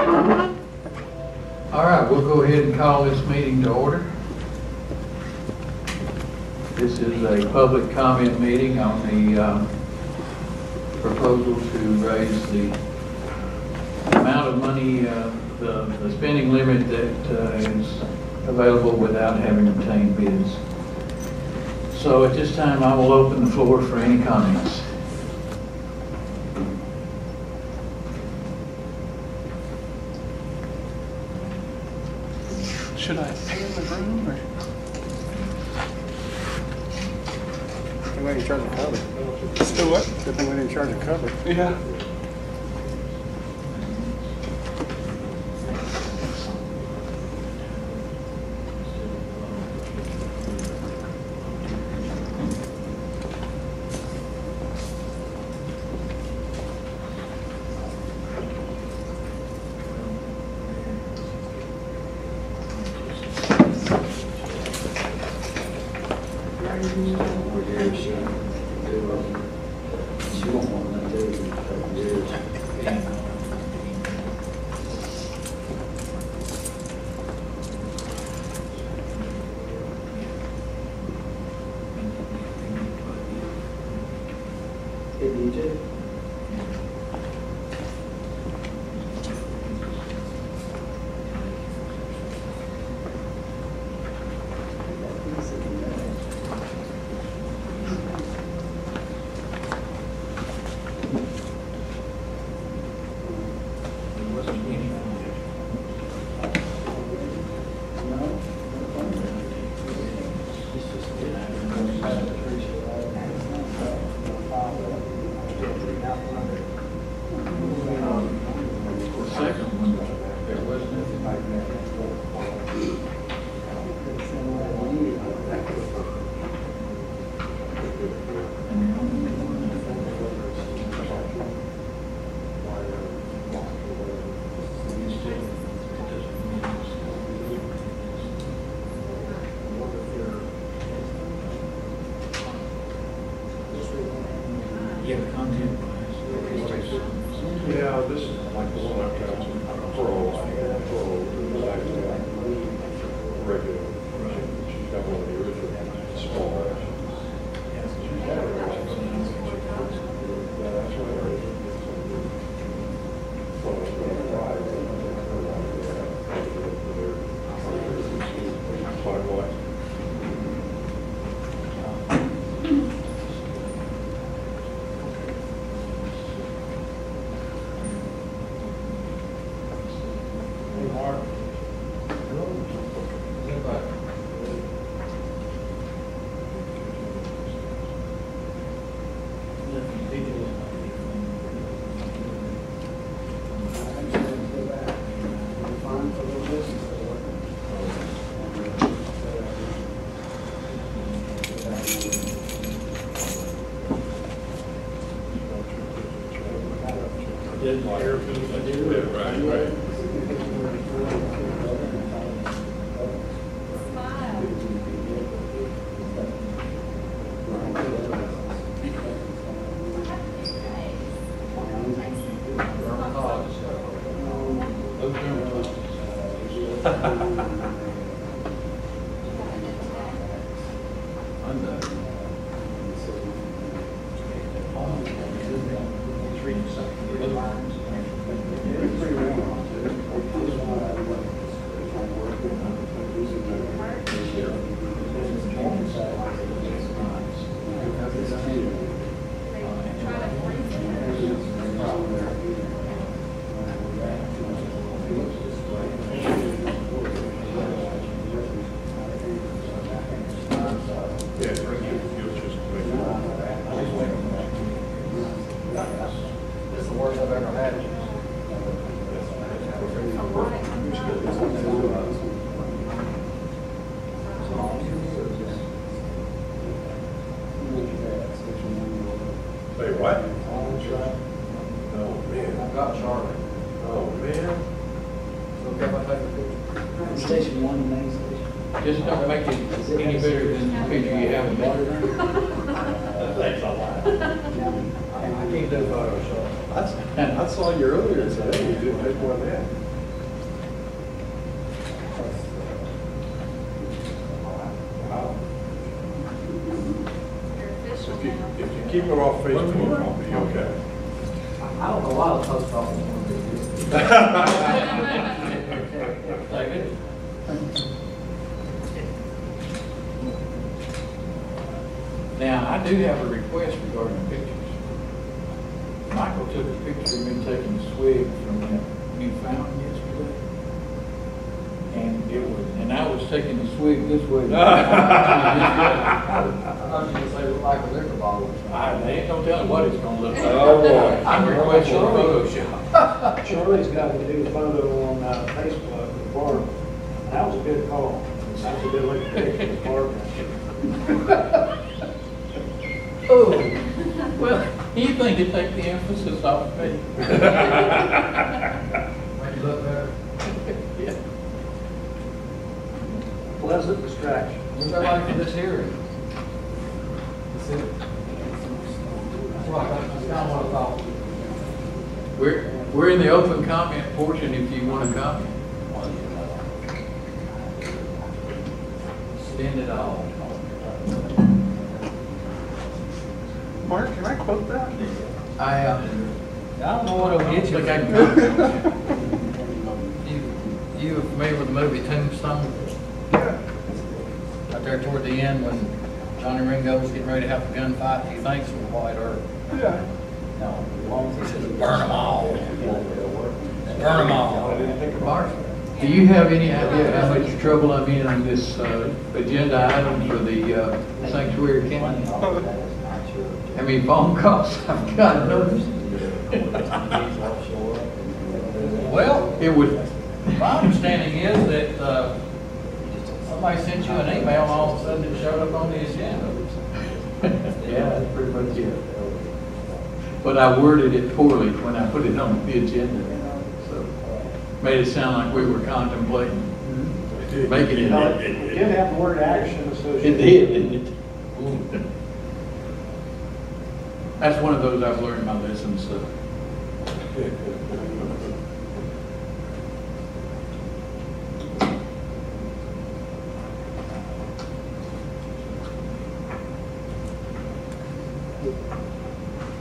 All right, we'll go ahead and call this meeting to order. This is a public comment meeting on the proposal to raise the amount of money, the spending limit that is available without having obtained bids. So at this time, I will open the floor for any comments. Should I pay in the room or? Good thing we didn't charge a cover. Still what? Good thing we didn't charge a cover. Yeah. Yeah, this is like the one I've got regular. She's got one of the original small versions. Right. Say what? Oh, man. I've got Charlotte. Oh, man. Okay, if I take a picture. Station 1, main station. Just don't make it any better than the picture you have of it. Thanks a lot. I can't do Photoshop. I saw you earlier today. You didn't take one yet. Keep it off Facebook, I'll be okay. I don't know why the post office want to do this. David? Now, I do have a request regarding pictures. Michael took a picture of me taking a swig from that new fountain yesterday. And I was taking a swig this way. I thought you would say look like a liquor bottle. They ain't gonna tell me what it's gonna look like. Oh, boy. I'm requesting a Photoshop. Charlie's got to do a photo on Facebook with the barn. That was a good call. That was a good look at the barn. Oh, well, you think to take the emphasis off me? Make you look better. Yeah. Pleasant distraction. What's that like for this hearing? That's it. That's right, that's kind of what I thought. We're in the open comment portion if you want to comment. Spend it all. Mark, can I quote that? I don't know what it'll get you. think I can. You are familiar with the movie Tombstone? Yeah. Right there toward the end when Johnny Ringo's getting ready to have a gunfight, he thinks with White Earth. Yeah. No, he says, burn them all. Burn them all. Mark, do you have any idea how much trouble I'm in on this agenda item for the sanctuary county? How many phone calls I've got noticed? Well, it would, my understanding is that somebody sent you an email and all of a sudden it showed up on the agenda. Yeah, that's pretty much it. But I worded it poorly when I put it on the agenda, so made it sound like we were contemplating making it. It did have the word action It associated. did, didn't it? That's one of those I've learned my lessons, so.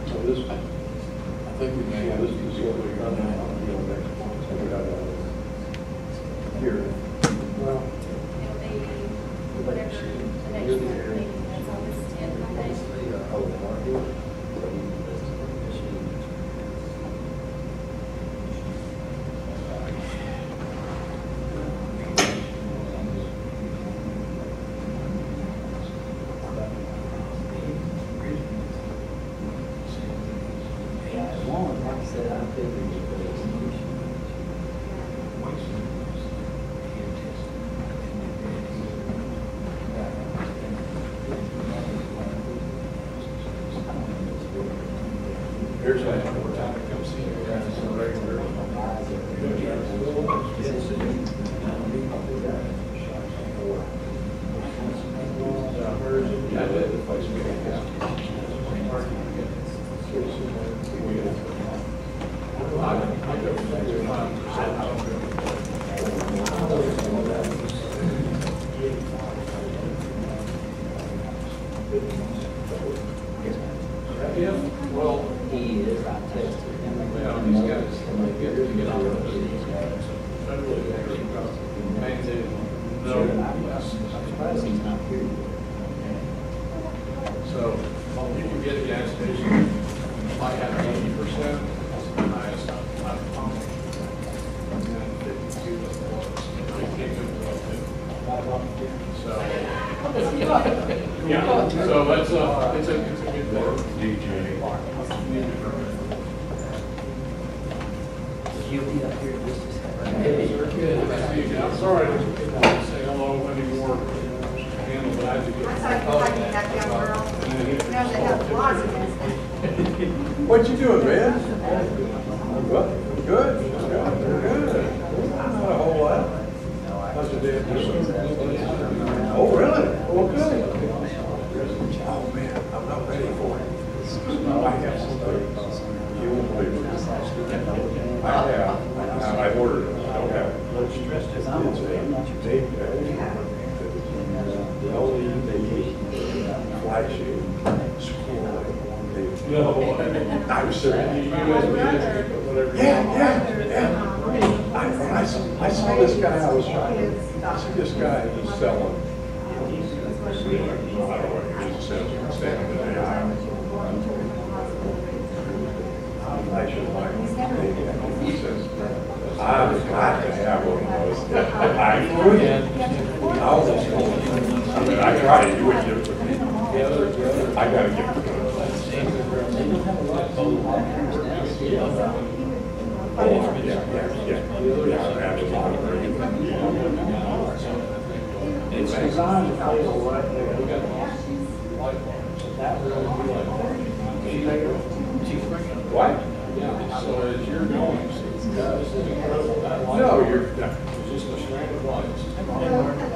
So this, I think we may have this this. is what we're going to have next month. So we got here. Well, It'll be whatever the next one meeting, that's on this 10th, I think. Here's that more time to come see you guys. So regular. Well, He is, I texted him. Yeah, these guys, get on with it. No. I'm surprised he's not here. So you can get a gas station, might have 80%, that's the highest on the pump. And then 52 is the lowest. They can't go below 50. So, yeah, so that's it's a good thing. DJ. He'll be up here in just a second. I'm sorry to say hello anymore, handle, but I had to get. I thought you were like that young girl. You know, they have lots of this. What you doing, man? Good. Good. Not a whole lot. How's your day? Oh, really? Oh, good. Oh, man, I'm not ready for it. I have somebody. You won't believe it. I ordered it. I don't have it. It's a date the only flagship school I saw this guy, I see this guy, he's selling. I don't know what he was selling, standing in the aisle. I should like him. He says, I've got to have one of those. I would. I was just going, I mean, I tried to do it different. I gotta get it. Oh, yeah, absolutely. It's designed to place it right there. That would be like, What? Yeah, so as you're going, No, you're, it's just a strand of lights.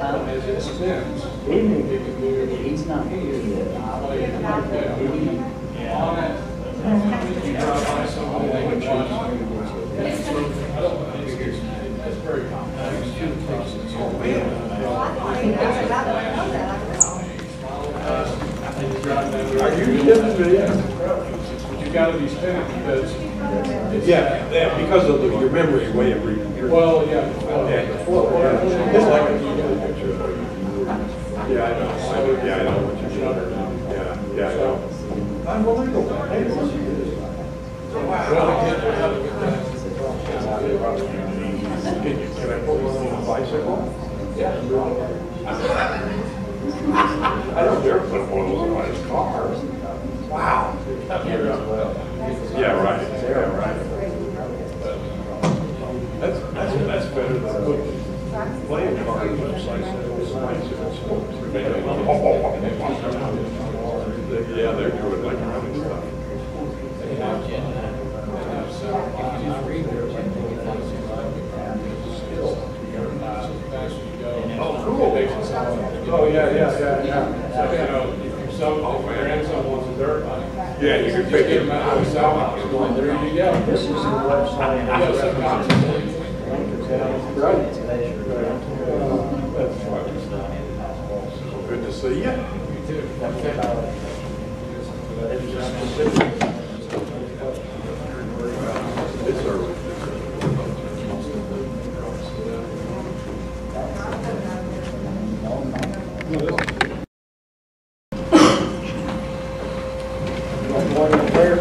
As it spins, He's not here yet. on it, you drive by somebody, they can watch. It's very complex. are you kidding me? But you gotta be spinning because. Yeah, because of your memory way of reading. Well, yeah. It's like yeah, I know. Yeah, I know what you're saying. Yeah, I know. Unbelievable. Hey, Can I put one on a bicycle? Yeah. I don't dare put one of those on his car. Wow. Yeah, right. Yeah, right. That's better than playing cards websites. Yeah, they're doing like running stuff. Oh, cool. Oh, yeah. So, if your grandson wants a dirt bike. Yeah, you can pick Get him him out of the cell house. There you go. this is the website. Yeah, subconsciously. Right. Good to see you. You too. It's early. Morning prayer.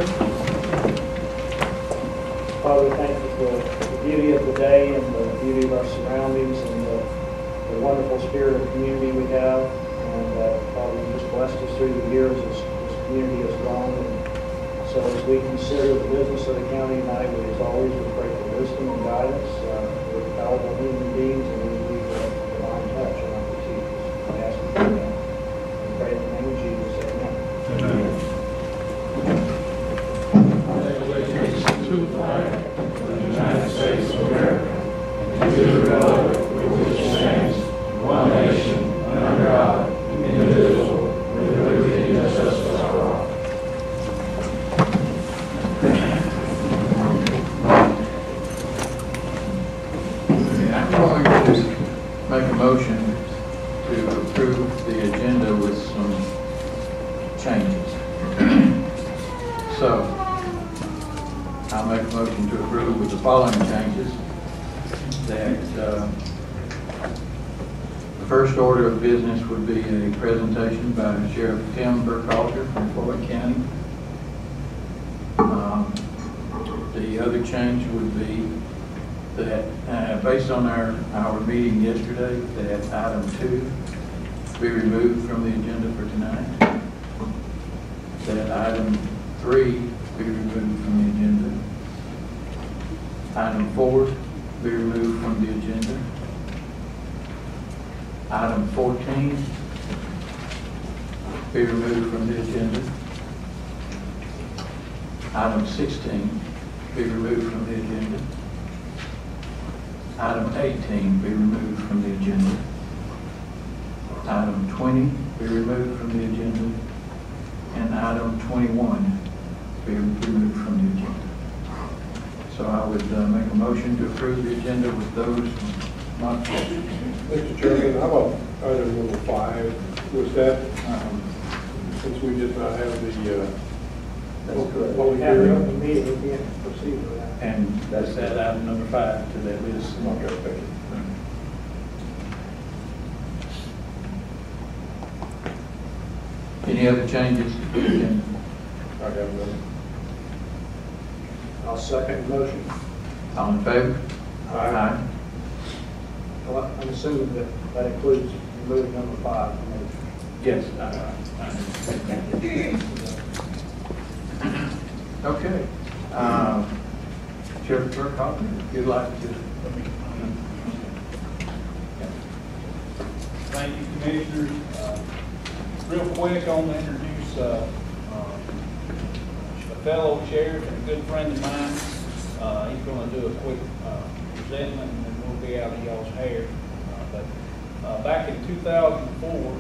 Father, thank you for the beauty of the day and the beauty of our surroundings and the wonderful spirit of community we have. And Father, you just blessed us through the years as this community has grown. And so as we consider the business of the county tonight, as always, we pray for wisdom and guidance. We're fallible human beings and we need divine touch and opportunities. I ask you for that. We pray in the name of Jesus. Amen. United States of America, and to the republic for which it stands, one nation, under God, indivisible, with liberty and justice for all. I'm going to make a motion to approve the agenda with some changes. So, I'll make a motion to approve with the following changes. That the first order of business would be a presentation by Sheriff Tim Burkhalter from Floyd County. The other change would be that based on our meeting yesterday, that item 2 be removed from the agenda for tonight. That item 3 be removed from the agenda. Item 4 be removed from the agenda. Item 14 be removed from the agenda. Item 16 be removed from the agenda. Item 18 be removed from the agenda. Item 20 be removed from the agenda. And item 21 be removed from the agenda. So I would make a motion to approve the agenda with those modifications. Mr. Chairman, how about item number 5? Was that, since we did not have the correct. Well, we have an open meeting, we can't proceed with that. And that's that item number 5 to that list. Any other changes? I'll second the motion. All in favor? Aye. Well, I'm assuming that that includes removing number 5 from the Yes. Okay. Sheriff Burkhalter, if you'd like to. Thank you, Commissioners. Real quick, I want to introduce a fellow sheriff and a good friend of mine. He's going to do a quick presentment, and then we'll be out of y'all's hair. But back in 2004,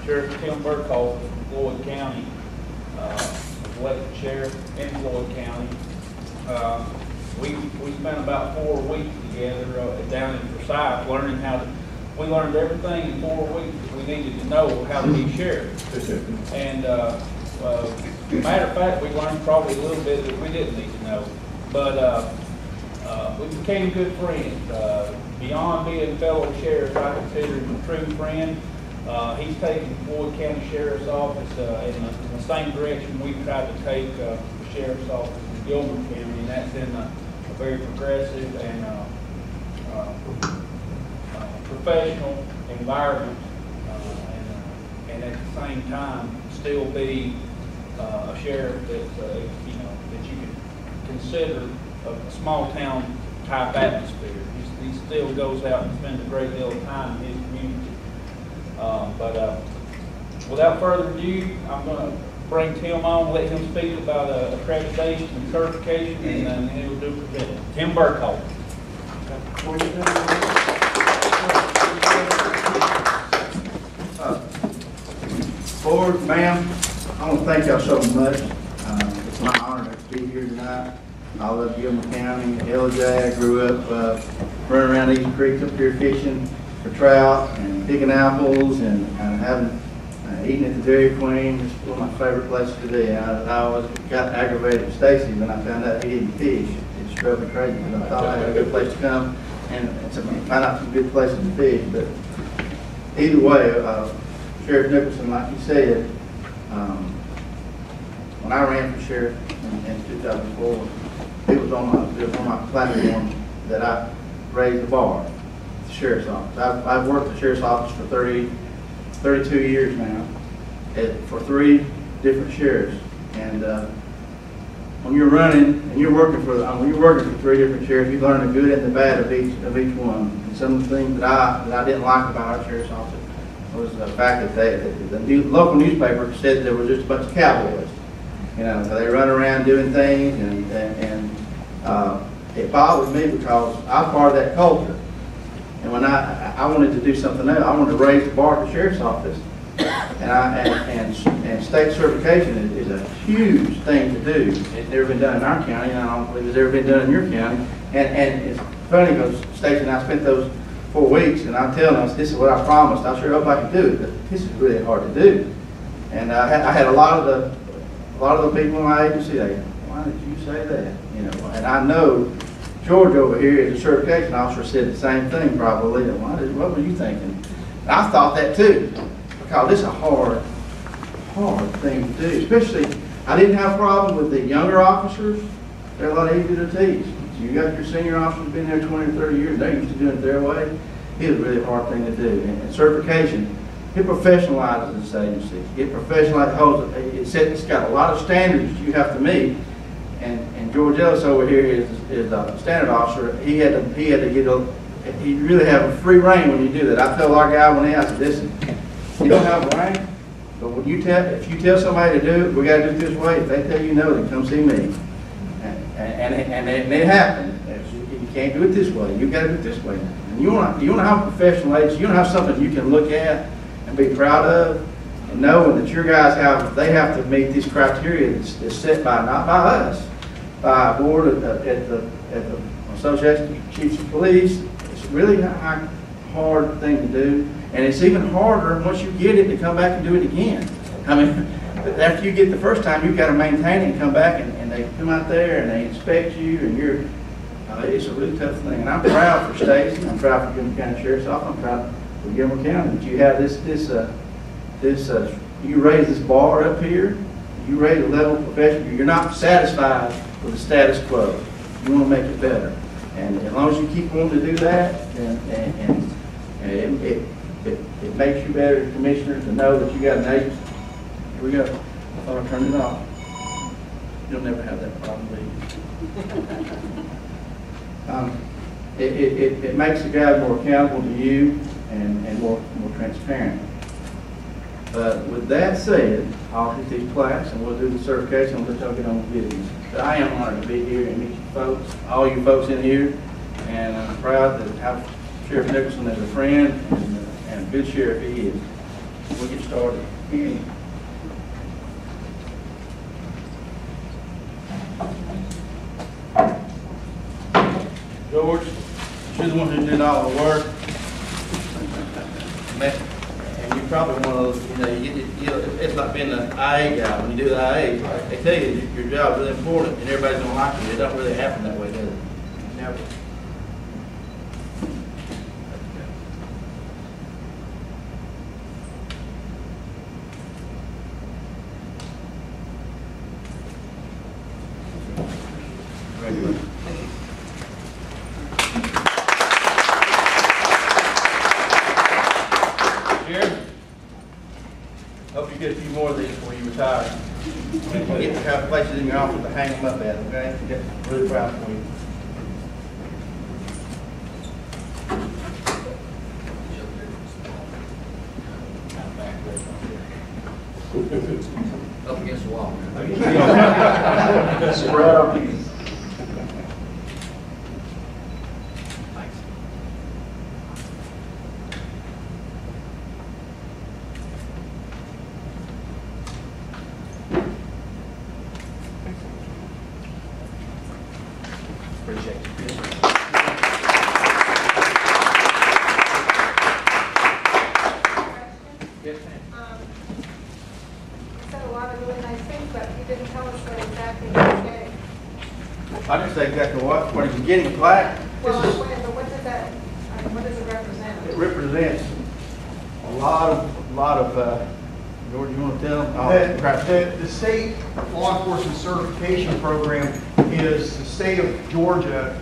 Sheriff Tim Burkhalter from Floyd County was elected sheriff in Floyd County. We spent about 4 weeks together down in Forsyth learning we learned everything in 4 weeks we needed to know how to be sheriff. And matter of fact, we learned probably a little bit that we didn't need to know. But we became good friends. Beyond being fellow sheriffs, I consider him a true friend. He's taken Floyd County Sheriff's Office in the same direction we tried to take the Sheriff's Office in Gilmer County, and that's in a very progressive and professional environment, and at the same time still be a sheriff that that you can consider a small town type atmosphere. He still goes out and spends a great deal of time in his community. But without further ado, I'm going to bring Tim on, let him speak about accreditation and certification, and then he'll do presenting. Tim Burkhalter. Board, ma'am, I want to thank y'all so much. It's my honor to be here tonight. I love Gilmer County, LJ. I grew up running around East Creek up here fishing for trout and picking apples and having eating at the Dairy Queen. It's one of my favorite places to be. I always got aggravated with Stacy when I found out he didn't fish. It drove me crazy because I thought I had a good place to come and find out some good places to fish. But either way, Sheriff Nicholson, like you said, when I ran for sheriff in 2004, it was on my platform that I raised the bar at the sheriff's office. I've worked at the sheriff's office for 32 years now, for 3 different sheriffs. And when you're running and you're working for 3 different sheriffs, you learn the good and the bad of each one. And some of the things that I didn't like about our sheriff's office was the fact that the local newspaper said there was just a bunch of cowboys. They run around doing things, and it bothered me because I was part of that culture. And when I wanted to do something else, I wanted to raise the bar at the sheriff's office. And state certification is a huge thing to do. It's never been done in our county, and I don't believe it's ever been done in your county. And it's funny because Stacy and I spent those 4 weeks, and I'm telling us, this is what I promised. I sure hope I can do it, but this is really hard to do. And I had a lot of the people in my agency, why did you say that? And I know George over here is a certification officer, said the same thing probably. What were you thinking? And I thought that too, because it's a hard thing to do. Especially, I didn't have a problem with the younger officers. They're a lot easier to teach. You got your senior officers been there 20 or 30 years, they're used to doing it their way. It was a really hard thing to do. And certification, it professionalizes this agency. It professionalizes, it's got a lot of standards that you have to meet. And George Ellis over here is a standard officer. He had to get he really have a free reign when you do that. I tell our guy when he asked, listen, you don't have a rank, but when if you tell somebody to do it, we got to do it this way. If they tell you no, then come see me. And it happened. You can't do it this way. You got to do it this way. And you want to have a professional agency. You want to have something you can look at and be proud of, and knowing that your guys have to meet these criteria that's set by not by us, by a board at the Association of Chiefs of Police. It's really a hard thing to do, and it's even harder once you get it to come back and do it again. I mean, But after you get the first time, you've got to maintain it and come back, and they come out there and they inspect you, and it's a really tough thing. And I'm proud for Stacy, I'm proud for Gilmer County Sheriff's Office, I'm proud for Gilmer County that you have you raise this bar up here, you raise the level of professional. You're not satisfied with the status quo. You want to make it better. And as long as you keep wanting to do that, and it makes you better, commissioner, to know that you got an agent. Here we go. I thought I turned it off. You'll never have that problem, will you? It makes the guy more accountable to you and more transparent. But with that said, I'll get these plaques and we'll do the certification and let y'all get on with business. But I am honored to be here and meet you folks, all you folks in here, and I'm proud to have Sheriff Nicholson as a friend and a good sheriff he is. We'll get started. George, you're the one who did all the work. And you're probably one of those, it's like being an IA guy. When you do the IA, they tell you your job is really important and everybody's going to like you. It don't really happen that way, does it? Never. Hope you get a few more of these before you retire. Get to have places in your office to hang them up at, okay? Get really proud for you. Up against the wall. Spread on these. Appreciate it. Yes, ma'am. You said a lot of really nice things, but you didn't tell us what exactly you were getting. I didn't say exactly what you're getting, plaque. Well, This is, what does that, what does it represent? it represents a lot of, George, you want to tell them? The state law enforcement certification program is the state of Georgia,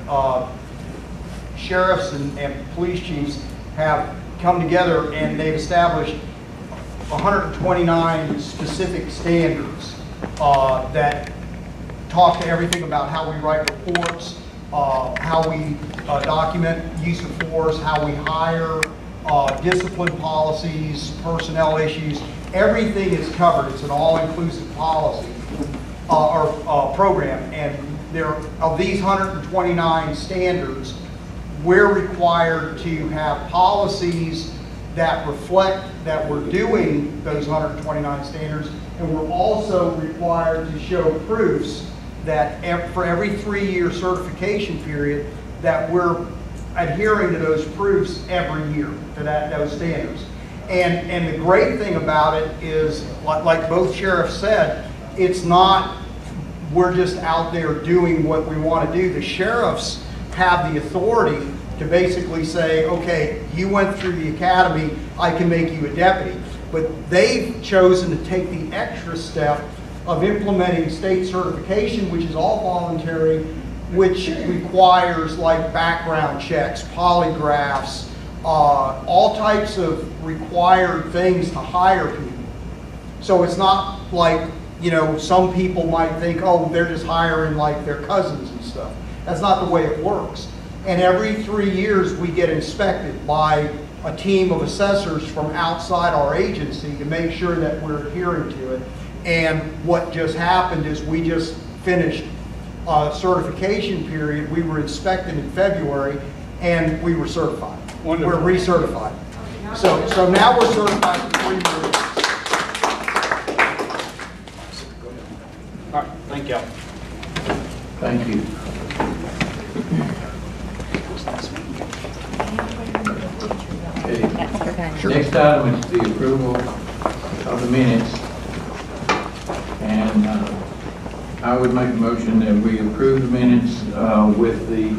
sheriffs and police chiefs have come together and they've established 129 specific standards that talk to everything about how we write reports, how we document use of force, how we hire, discipline policies, personnel issues. Everything is covered. It's an all-inclusive policy or program. And there, of these 129 standards, we're required to have policies that reflect that we're doing those 129 standards, and we're also required to show proofs that for every 3-year certification period that we're adhering to those proofs every year to those standards. And the great thing about it is, like both sheriffs said, it's not we're just out there doing what we want to do. The sheriffs have the authority to basically say, okay, you went through the academy, I can make you a deputy. But they've chosen to take the extra step of implementing state certification, which is all voluntary, which requires like background checks, polygraphs, all types of required things to hire people. So it's not like, you know, some people might think, oh, they're just hiring like their cousins and stuff. That's not the way it works. And every 3 years we get inspected by a team of assessors from outside our agency to make sure that we're adhering to it. And what just happened is we just finished a certification period. We were inspected in February and we were certified. Wonderful. We're recertified. So now we're certified for 3 years. All right, thank y'all. Thank you. Okay. Next item is the approval of the minutes And I would make a motion that we approve the minutes with the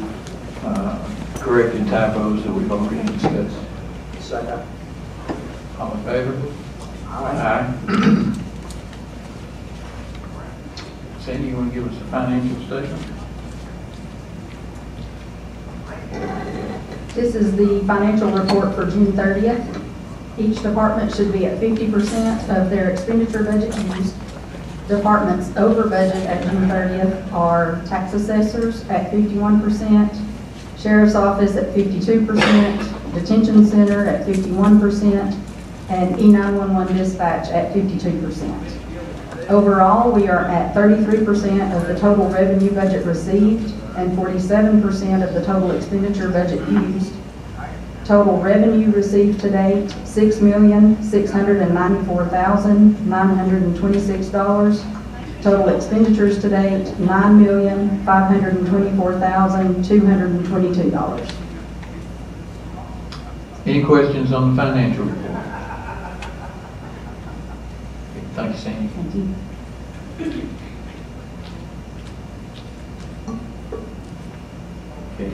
corrected typos that we've already discussed. Second. All in favor? Aye. Sandy, you want to give us a financial statement? This is the financial report for June 30th. Each department should be at 50% of their expenditure budget used. Departments over budget at June 30th are tax assessors at 51%, sheriff's office at 52%, detention center at 51%, and E911 dispatch at 52%. Overall, we are at 33% of the total revenue budget received and 47% of the total expenditure budget used. Total revenue received to date, $6,694,926. Total expenditures to date, $9,524,222. Any questions on the financial report? Thank you, Sandy. Thank you. Okay,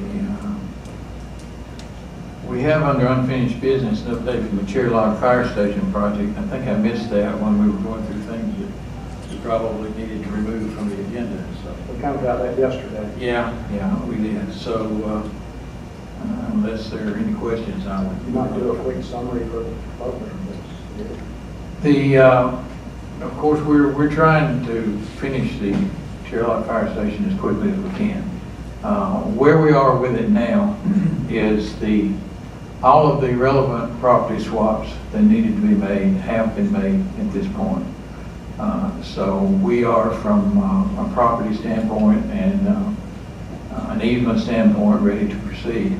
we have under unfinished business an update from the Chair Log Fire Station project. I think I missed that when we were going through things that we probably needed to remove from the agenda. So We kind of got that yesterday. yeah, we did. So unless there are any questions, I would. You might do a quick summary for the public. Of course, we're trying to finish the Chair Log Fire Station as quickly as we can. Where we are with it now is all of the relevant property swaps that needed to be made have been made at this point. So we are, from a property standpoint and an easement standpoint, ready to proceed.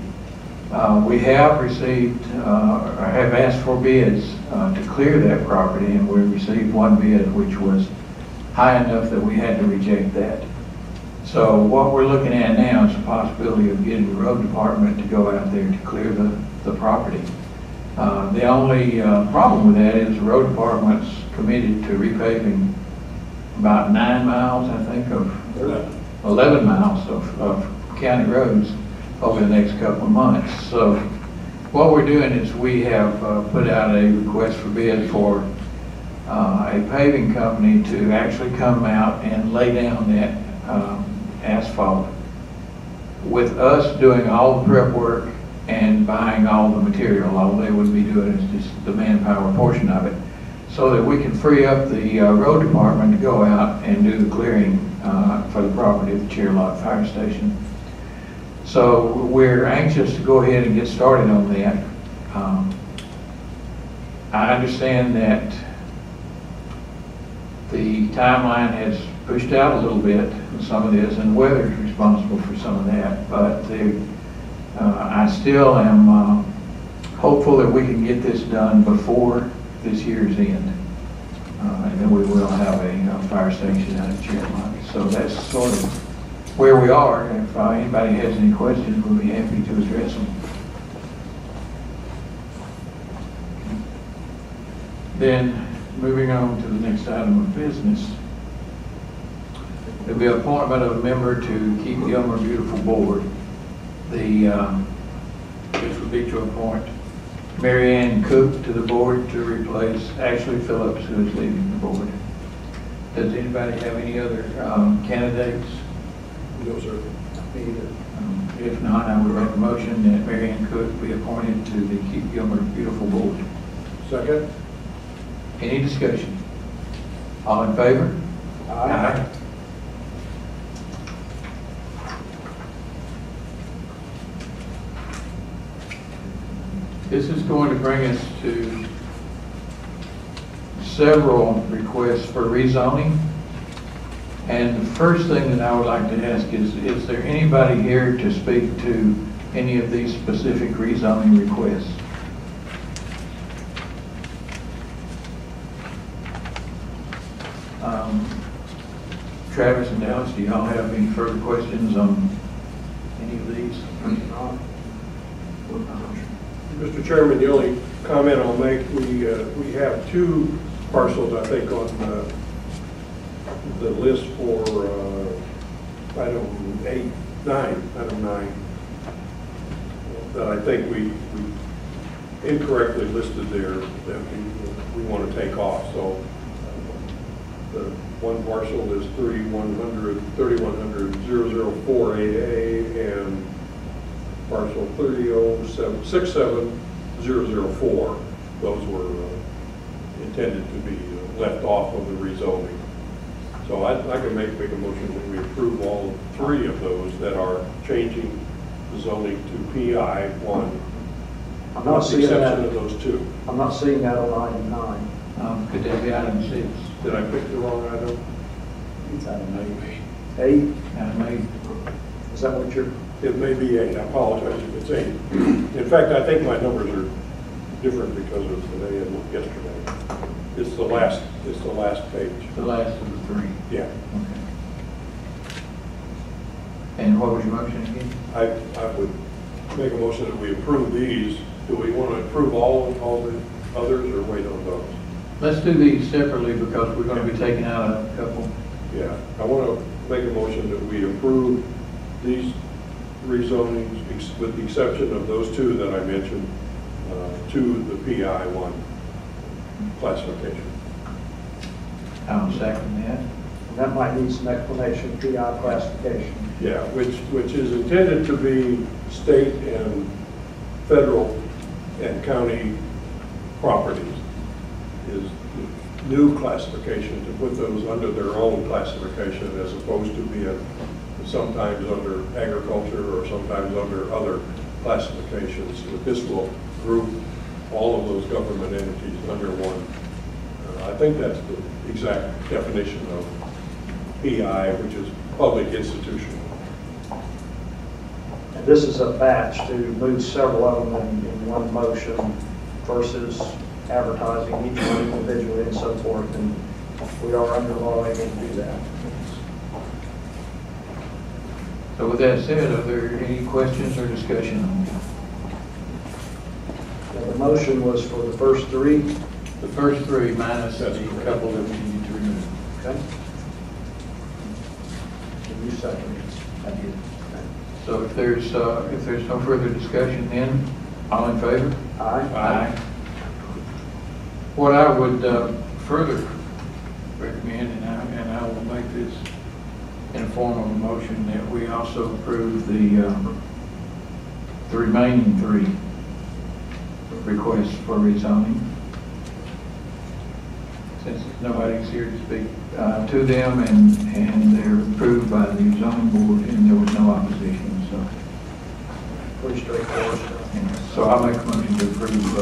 We have received, or have asked for bids to clear that property, and we received one bid which was high enough that we had to reject that. So what we're looking at now is the possibility of getting the road department to go out there to clear the property. The only problem with that is the road department's committed to repaving about 9 miles, I think, of 11 miles of county roads over the next couple of months. So what we're doing is we have put out a request for bid for a paving company to actually come out and lay down that asphalt, with us doing all the prep work and buying all the material. All they would be doing is just the manpower portion of it, so that we can free up the road department to go out and do the clearing for the property of the Chair Log Fire Station. So we're anxious to go ahead and get started on that. I understand that the timeline has pushed out a little bit in some of this, and weather is responsible for some of that, but I still am hopeful that we can get this done before this year's end, and then we will have a fire station out at Chair Log. So that's sort of where we are. If anybody has any questions, we'll be happy to address them. Then, moving on to the next item of business, there'll be an appointment of a member to keep Gilmer Beautiful Board. This would be to appoint Mary Ann Cook to the board to replace Ashley Phillips, who is leaving the board. Does anybody have any other candidates? No, sir. If not, I would make a motion that Mary Ann Cook be appointed to the Keep Gilmer Beautiful Board. Second? Any discussion? All in favor? Aye. This is going to bring us to several requests for rezoning. And the first thing that I would like to ask is there anybody here to speak to any of these specific rezoning requests? Travis and Dallas, do y'all have any further questions on any of these? Mr. Chairman, the only comment I'll make, we have two parcels, I think, on the list for item 9, that I think we incorrectly listed there that we want to take off. So the one parcel is 3100-004AA and parcel 3067-004. Those were intended to be left off of the rezoning. So I can make a motion that we approve all three of those that are changing the zoning to PI1. I'm not With the seeing exception that. of those two. I'm not seeing that on item 9. Could that be item 6? Did I pick the wrong item? It's out of maybe. 8, Item 8. is that what you're, It may be 8. I apologize if it's 8. In fact, I think my numbers are different because of today and yesterday. It's the last page. The last of the 3. Yeah. Okay. And what was your motion again? I would make a motion that we approve these. Do we want to approve all the others or wait on those? Let's do these separately because we're going to be taking out a couple. Yeah, I want to make a motion that we approve these rezonings with the exception of those two that I mentioned to the PI1 classification. I'll second that. and that might need some explanation, PI classification. Yeah, which is intended to be state and federal and county properties, is new classification, to put those under their own classification as opposed to being sometimes under agriculture or sometimes under other classifications. But this will group all of those government entities under one. I think that's the exact definition of PI, which is public institution. And this is a batch to move several of them in one motion versus advertising each one individually and so forth, and we are under law able to do that. So with that said, are there any questions or discussion on that? Now, the motion was for the first 3. The first 3 minus the couple that we need to remove. Okay. And you second it. I did. So if there's no further discussion, then all in favor? Aye. What I would further recommend, and I will make this in a form of a motion, that we also approve the remaining 3 requests for rezoning. Since nobody's here to speak to them, and they're approved by the zoning board, and there was no opposition, so. Pretty straightforward. So I'll make a motion to approve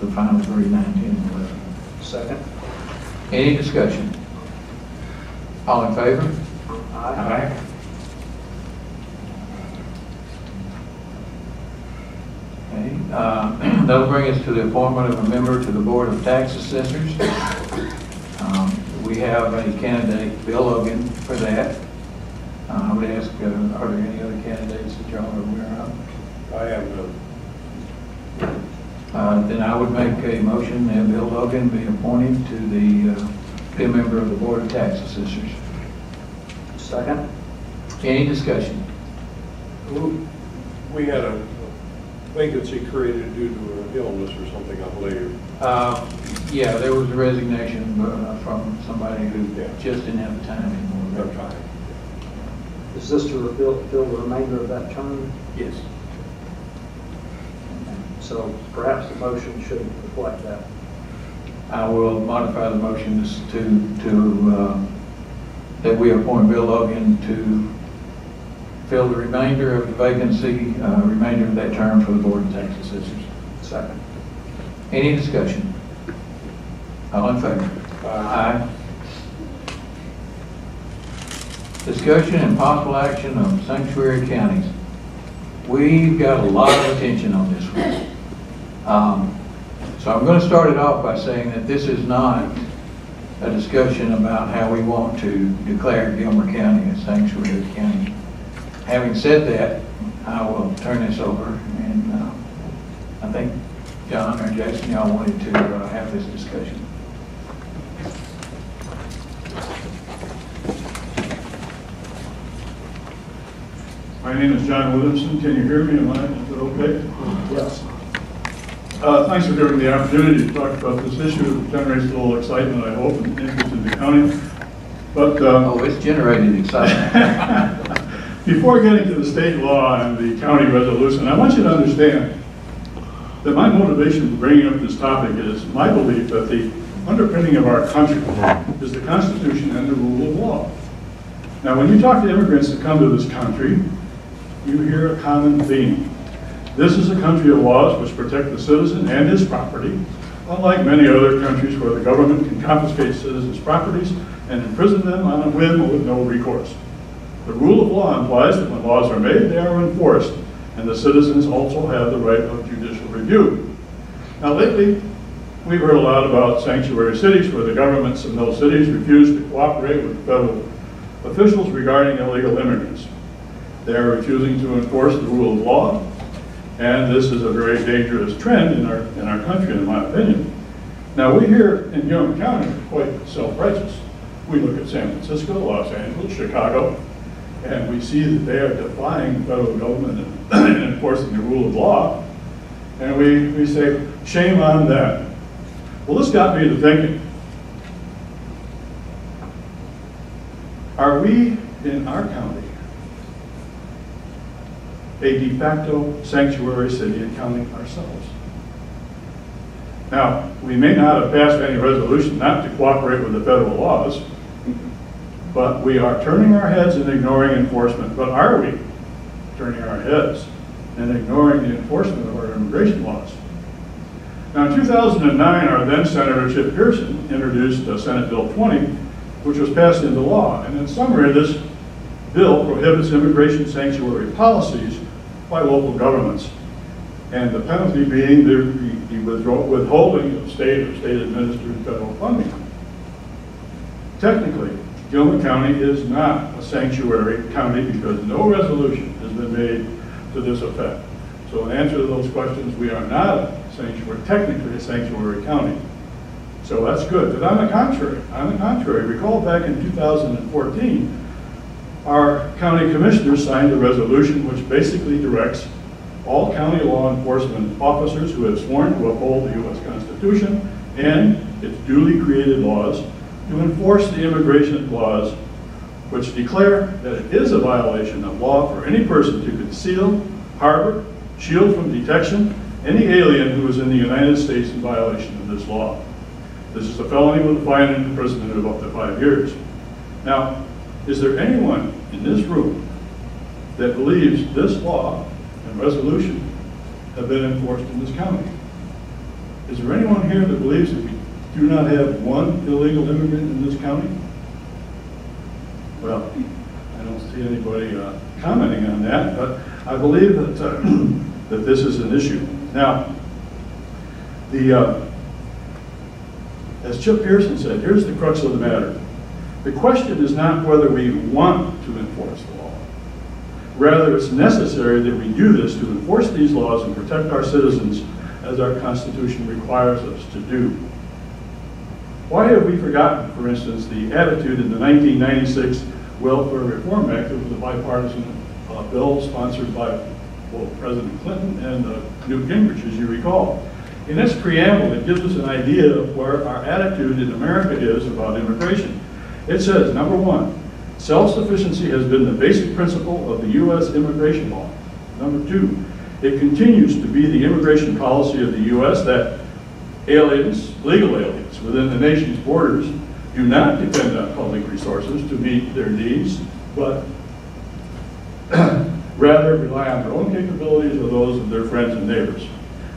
the final 3, 9, 10, and 11. Second. Any discussion? All in favor? Aye. Okay, that'll bring us to the appointment of a member to the Board of Tax Assessors. We have a candidate, Bill Logan, for that. I would ask, are there any other candidates that y'all are aware of? I have none. Then I would make a motion that Bill Logan be appointed to be a member of the Board of Tax Assessors. Second. Any discussion? We had a vacancy created due to an illness or something, I believe. Yeah, there was a resignation from somebody who Yeah. just didn't have the time anymore. No time. Is this to fill the remainder of that term? Yes. So perhaps the motion should reflect that. I will modify the motion to that we appoint Bill Logan to fill the remainder of the vacancy, remainder of that term for the Board of Tax Assessors. Second. Any discussion? All in favor? Aye. Discussion and possible action of sanctuary counties. We've got a lot of attention on this one. So I'm going to start it off by saying that this is not a discussion about how we want to declare Gilmer County a sanctuary county. Having said that, I will turn this over, and I think John or Jason, y'all wanted to have this discussion. My name is John Williamson. Can you hear me? Is it okay? Yes. Thanks for giving me the opportunity to talk about this issue. It generates a little excitement, I hope, and interest in the county. But Oh, it's generated excitement. before getting to the state law and the county resolution, I want you to understand that my motivation for bringing up this topic is my belief that the underpinning of our country is the Constitution and the rule of law. Now, when you talk to immigrants that come to this country, you hear a common theme. This is a country of laws which protect the citizen and his property, unlike many other countries where the government can confiscate citizens' properties and imprison them on a whim with no recourse. The rule of law implies that when laws are made, they are enforced, and the citizens also have the right of judicial review. Now, lately, we've heard a lot about sanctuary cities where the governments in those cities refuse to cooperate with federal officials regarding illegal immigrants. They are refusing to enforce the rule of law, and this is a very dangerous trend in our country, in my opinion. Now, we here in Gilmer County are quite self-righteous. We look at San Francisco, Los Angeles, Chicago, and we see that they are defying the federal government and enforcing the rule of law, and we say, shame on them. Well, this got me to thinking, are we in our county a de facto sanctuary city and county ourselves? Now, we may not have passed any resolution not to cooperate with the federal laws, but we are turning our heads and ignoring enforcement. But are we turning our heads and ignoring the enforcement of our immigration laws? Now, in 2009, our then Senator Chip Pearson introduced Senate Bill 20, which was passed into law. And in summary, this bill prohibits immigration sanctuary policies by local governments, and the penalty being the withholding of state or state-administered federal funding. Technically, Gilmer County is not a sanctuary county because no resolution has been made to this effect. So in answer to those questions, we are not a sanctuary, technically a sanctuary county. So that's good. But on the contrary, recall back in 2014, our county commissioners signed a resolution which basically directs all county law enforcement officers who have sworn to uphold the U.S. Constitution and its duly created laws to enforce the immigration laws which declare that it is a violation of law for any person to conceal, harbor, shield from detection any alien who is in the United States in violation of this law. This is a felony with a fine and imprisonment of up to 5 years. Now, is there anyone in this room that believes this law and resolution have been enforced in this county? Is there anyone here that believes that we do not have one illegal immigrant in this county? Well, I don't see anybody commenting on that, but I believe that, that this is an issue. Now, as Chip Pearson said, here's the crux of the matter. The question is not whether we want to enforce the law. Rather, it's necessary that we do this to enforce these laws and protect our citizens as our Constitution requires us to do. Why have we forgotten, for instance, the attitude in the 1996 Welfare Reform Act? It was a bipartisan bill sponsored by both President Clinton and Newt Gingrich, as you recall. In its preamble, it gives us an idea of where our attitude in America is about immigration. It says, number one, self-sufficiency has been the basic principle of the U.S. immigration law. Number two, it continues to be the immigration policy of the U.S. that aliens, legal aliens within the nation's borders, do not depend on public resources to meet their needs, but rather rely on their own capabilities or those of their friends and neighbors.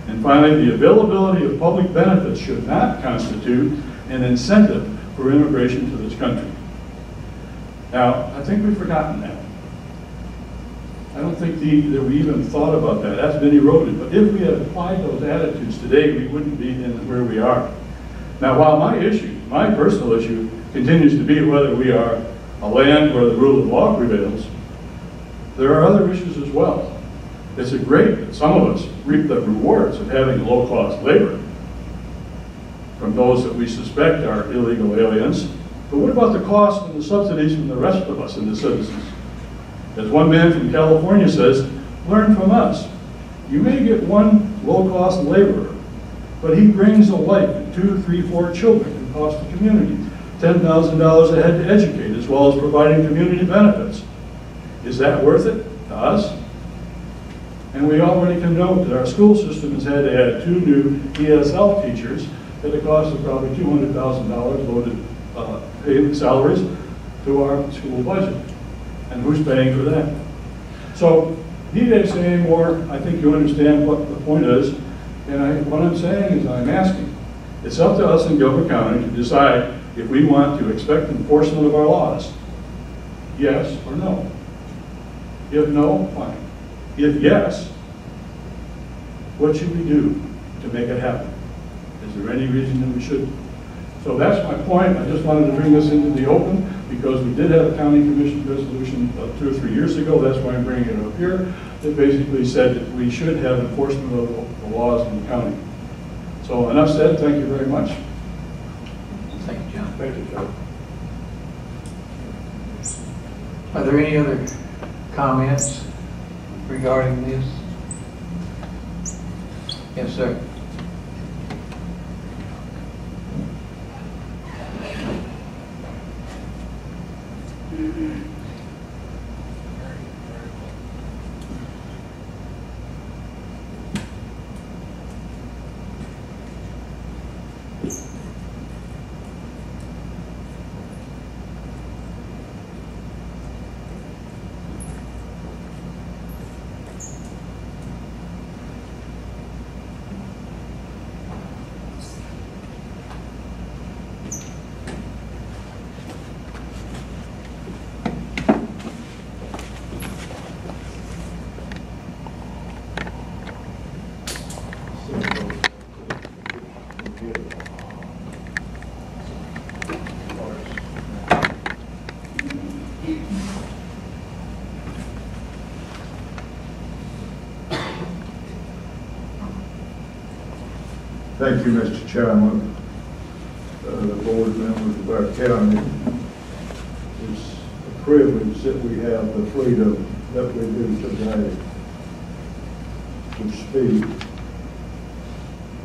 And finally, the availability of public benefits should not constitute an incentive for immigration to this country. Now, I think we've forgotten that. I don't think that we even thought about that. That's been eroded. But if we had applied those attitudes today, we wouldn't be in where we are. Now, while my personal issue, continues to be whether we are a land where the rule of law prevails, there are other issues as well. It's great that some of us reap the rewards of having low-cost labor from those that we suspect are illegal aliens. But what about the cost and the subsidies from the rest of us and the citizens? As one man from California says, learn from us. You may get one low-cost laborer, but he brings a life and 2, 3, 4 children and cost the community $10,000 a head to educate, as well as providing community benefits. Is that worth it to us? And we already can note that our school system has had to add 2 new ESL teachers at a cost of probably $200,000 loaded paid salaries to our school budget. And who's paying for that? So, need I say any more? I think you understand what the point is. And what I'm saying is I'm asking. It's up to us in Gilmer County to decide if we want to expect enforcement of our laws. Yes or no? If no, fine. If yes, what should we do to make it happen? Is there any reason that we shouldn't? So that's my point. I just wanted to bring this into the open because we did have a county commission resolution 2 or 3 years ago. That's why I'm bringing it up here. That basically said that we should have enforcement of the laws in the county. So enough said. Thank you very much. Thank you, John. Thank you, John. Are there any other comments regarding this? Yes, sir. Thank you, Mr. Chairman, the board members of our county. It's a privilege that we have the freedom that we do today to speak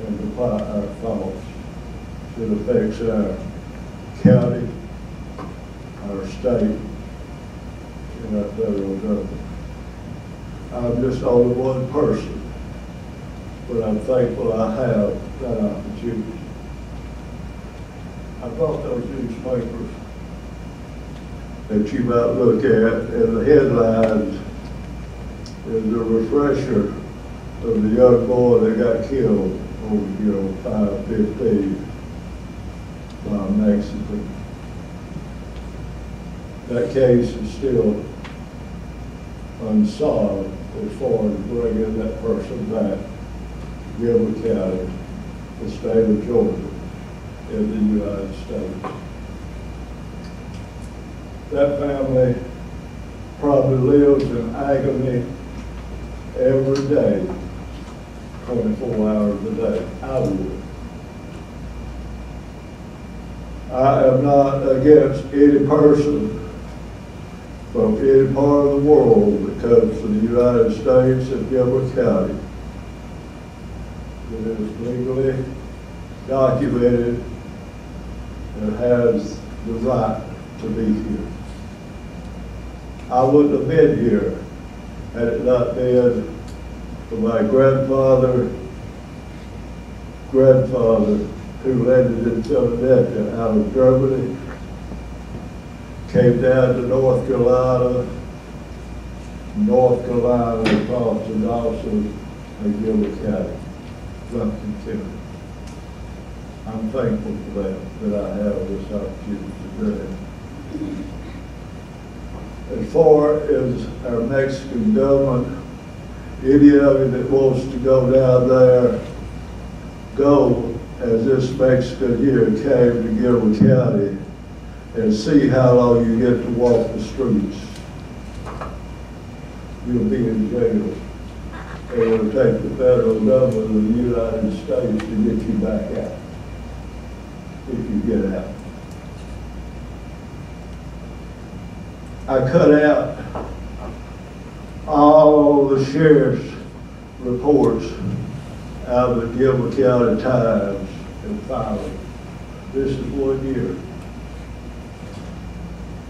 and apply our thoughts that affects our county, our state, and our federal government. I'm just only one person, but I'm thankful I have that opportunity. I brought those newspapers that you might look at, and the headlines is a refresher of the young boy that got killed over here on 515 by a Mexican. That case is still unsolved as far as bringing that person back to Gilmer County, the state of Georgia, in the United States. That family probably lives in agony every day, 24 hours a day. I would. I am not against any person from any part of the world that comes to the United States and Gilmer County. It is legally documented and has the right to be here. I wouldn't have been here had it not been for my grandfather who landed in Philadelphia out of Germany, came down to North Carolina across to Dawson and Gilmer County, Lumpkin County. I'm thankful for that I have this opportunity today. As far as our Mexican government, any of you that wants to go down there, go as this Mexican here came to Gilmer County and see how long you get to walk the streets. You'll be in jail. And it'll take the federal government of the United States to get you back out, if you get out. I cut out all the sheriff's reports out of the Gilmer County Times and filed. This is 1 year.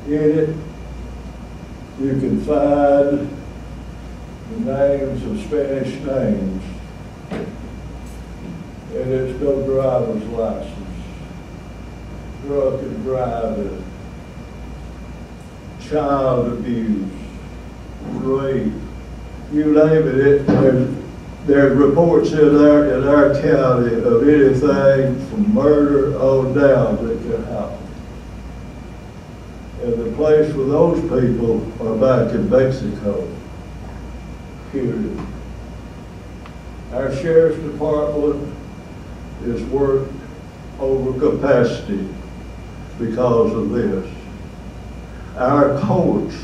In it, you can find the names of Spanish names, and it's no driver's license, drunken driving, child abuse, rape, you name it, there's reports in our county of anything from murder on down that can happen. And the place for those people are back in Mexico, period. Our sheriff's department is worked over capacity because of this. Our courts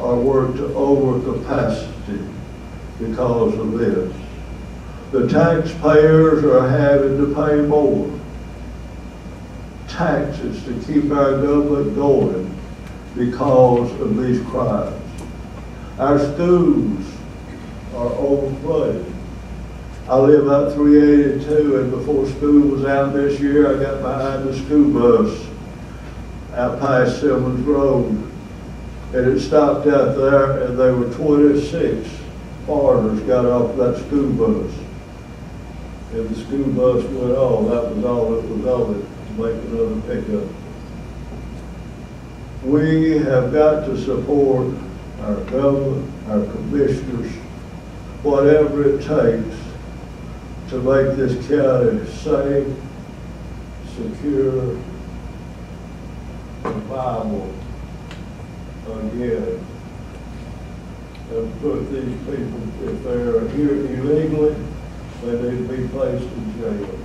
are worked over capacity because of this. The taxpayers are having to pay more taxes to keep our government going because of these crimes. Our schools are overflowing. I live out 382, and before school was out this year, I got behind the school bus out past Simmons Road, and it stopped out there, and there were 26 foreigners got off that school bus. And the school bus went on. That was all it was on it, to make another pickup. We have got to support our government, our commissioners, whatever it takes to make this county safe, secure, and viable again. And put these people, if they're here illegally, they need to be placed in jail.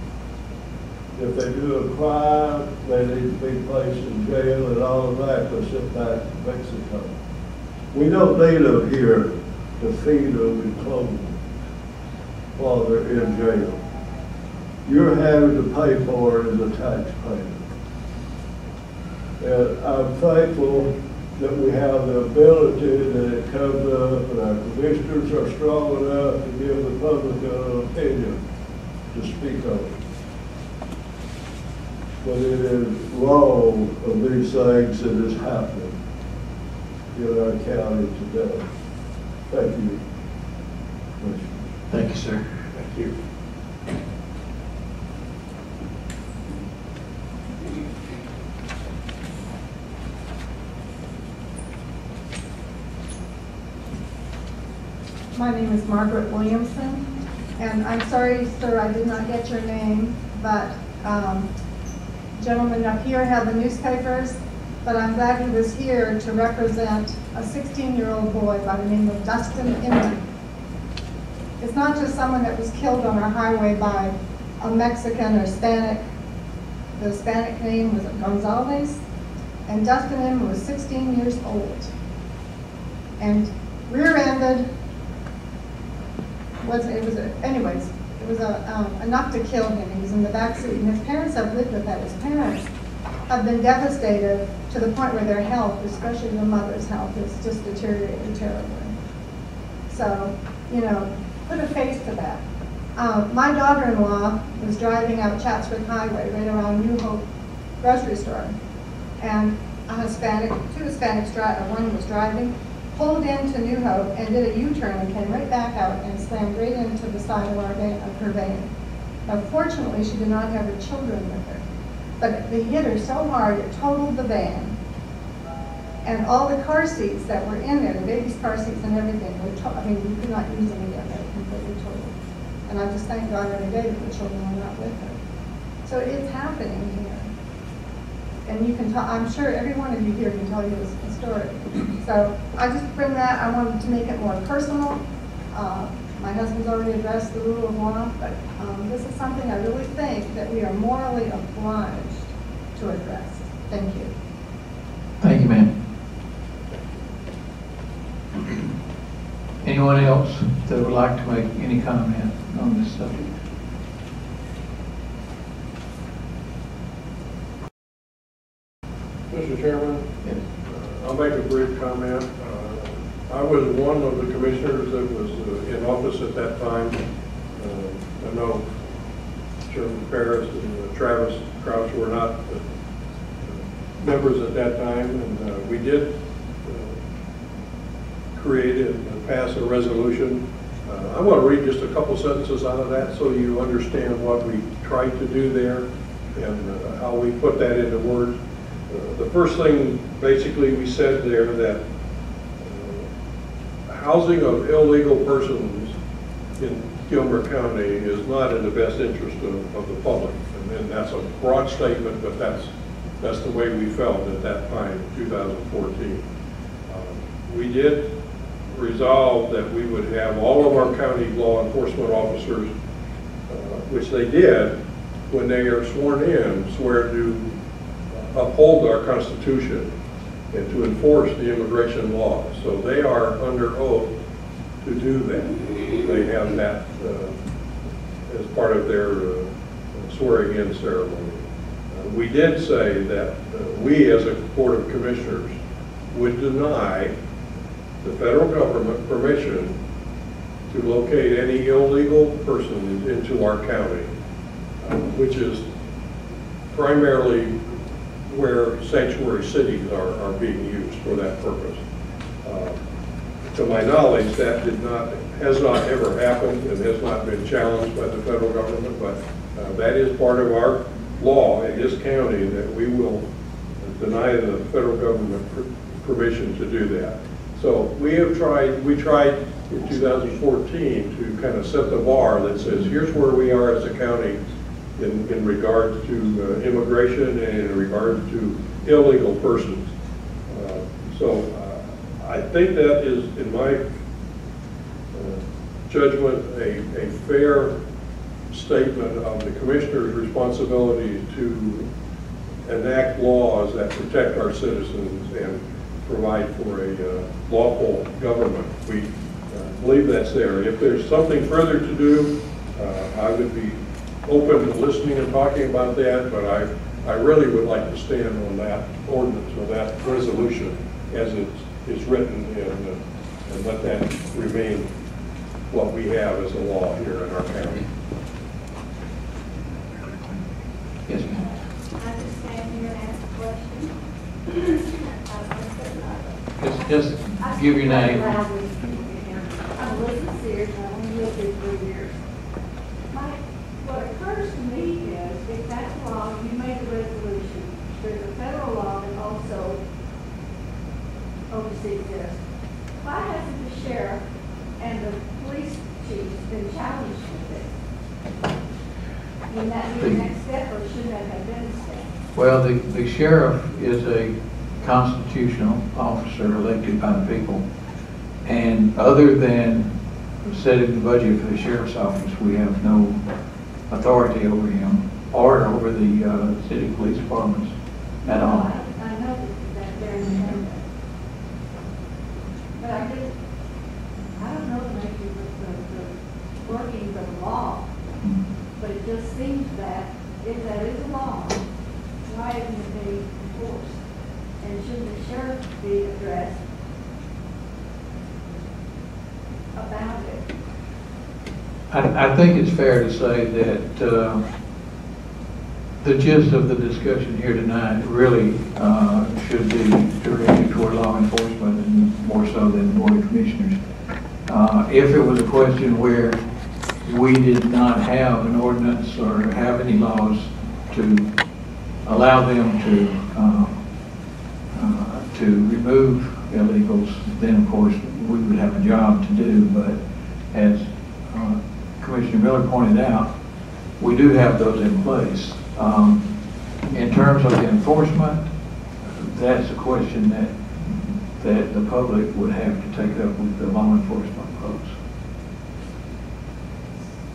If they do a crime, they need to be placed in jail and automatically sent back to Mexico. We don't need them here to feed them and clothe them while they're in jail. You're having to pay for it as a taxpayer. And I'm thankful that we have the ability that it comes up and our commissioners are strong enough to give the public an opinion to speak on it. But it is wrong of these things that is happening in our county today. Thank you. Thank you, sir. Thank you. My name is Margaret Williamson, and I'm sorry, sir, I did not get your name, but gentleman up here had the newspapers, but I'm glad he was here to represent a 16-year-old boy by the name of Dustin Inman. It's not just someone that was killed on our highway by a Mexican or Hispanic. The Hispanic name was Gonzalez, and Dustin Inman was 16 years old. And rear-ended, it was enough to kill him. He was in the back seat, and his parents have lived with that. His parents have been devastated to the point where their health, especially the mother's health, is just deteriorating terribly. So, you know, put a face to that. My daughter-in-law was driving out Chatsworth Highway right around New Hope grocery store, and two Hispanics, one was driving, pulled into New Hope and did a U-turn and came right back out and slammed right into the side of her van. Now, fortunately, she did not have her children with her, but they hit her so hard it totaled the van. And all the car seats that were in there, the baby's car seats and everything, we could not use them again. They were completely totaled. And I just thank God every day that the children were not with her. So it's happening here. And you can tell, I'm sure every one of you here can tell you a story. So I just bring that, I wanted to make it more personal. My husband's already addressed the rule of law, but this is something I really think that we are morally obliged to address. Thank you. Thank you, ma'am. Anyone else that would like to make any comment on this subject? Mr. Chairman, Yes. I'll make a brief comment. I was one of the commissioners that was in office at that time. I know Chairman Paris and Travis Crouch were not members at that time, and we did create and pass a resolution. I want to read just a couple sentences out of that so you understand what we tried to do there and how we put that into words. The first thing, basically, we said there that housing of illegal persons in Gilmer County is not in the best interest of the public. And that's a broad statement, but that's the way we felt at that time, 2014. We did resolve that we would have all of our county law enforcement officers, which they did when they are sworn in, swear to uphold our Constitution and to enforce the immigration law. So they are under oath to do that. They have that as part of their swearing in ceremony. We did say that we as a Board of Commissioners would deny the federal government permission to locate any illegal persons into our county, which is primarily where sanctuary cities are being used for that purpose. To my knowledge, that has not ever happened and has not been challenged by the federal government, but that is part of our law in this county, that we will deny the federal government permission to do that. So we tried in 2014 to kind of set the bar that says, here's where we are as a county in regard to immigration and in regard to illegal persons. I think that is, in my judgment, a fair statement of the commissioner's responsibility to enact laws that protect our citizens and provide for a lawful government. We believe that's there. If there's something further to do, I would be open to listening and talking about that, but I really would like to stand on that ordinance or that resolution as it's written and let that remain what we have as a law here in our county. Yes, ma'am. I just stand here and ask a question. Just give your name. I'm Elizabeth Sears, and I've only lived here 3 years. What occurs to me is, if that's law, you made a resolution, there's a federal law that also oversees this. Why hasn't the sheriff and the police chiefs been challenged with this? Would that be the next step, or should that have been a step? Well, the sheriff is a constitutional officer elected by the people. And other than setting the budget for the sheriff's office, we have no authority over him or over the city police departments at all. I know that they're independent. But I don't know maybe the workings of the law, but it just seems that if that is a law, why isn't it being enforced? And shouldn't the sheriff be addressed about it? I think it's fair to say that the gist of the discussion here tonight really should be directed toward law enforcement and more so than the Board of Commissioners. If it was a question where we did not have an ordinance or have any laws to allow them to remove illegals, then of course we would have a job to do. But as Commissioner Miller pointed out, we do have those in place. In terms of the enforcement, that's a question that the public would have to take up with the law enforcement folks.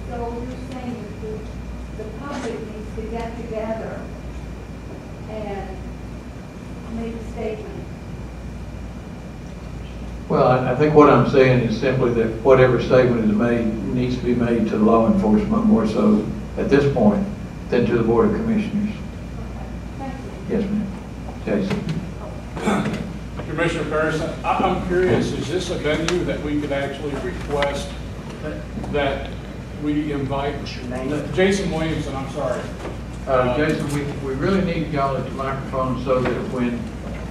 So you're saying that the public needs to get together and make a statement? Well, I think what I'm saying is simply that whatever statement is made needs to be made to the law enforcement more so at this point than to the Board of Commissioners. Okay, thank you. Yes, ma'am. Jason. Commissioner Ferris, I'm curious, is this a venue that we could actually request that we invite? Jason Williamson, I'm sorry. Jason, we really need y'all at the microphone so that when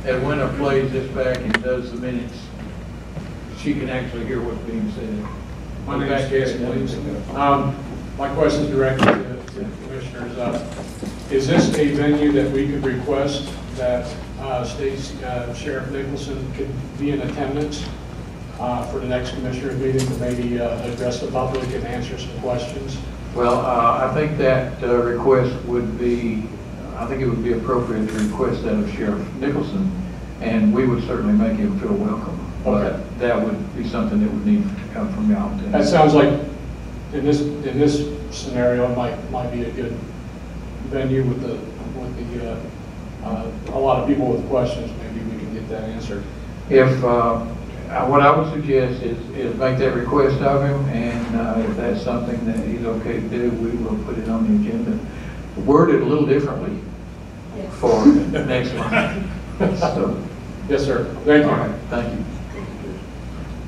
Edwina plays this back and does the minutes, she can actually hear what's being said. My name is Jason Williamson. My question is directed to the commissioners. Is this a venue that we could request that Sheriff Nicholson could be in attendance for the next commissioner meeting to maybe address the public and answer some questions? Well, I think that request would be, I think it would be appropriate to request that of Sheriff Nicholson, and we would certainly make him feel welcome. Okay. But that would be something that would need to come from y'all. That sounds like in this scenario might be a good venue with a lot of people with questions. Maybe we can get that answered. If what I would suggest is make that request of him, and if that's something that he's okay to do, we will put it on the agenda. Worded a little differently for next month. So, yes, sir. Thank you. All right. Thank you.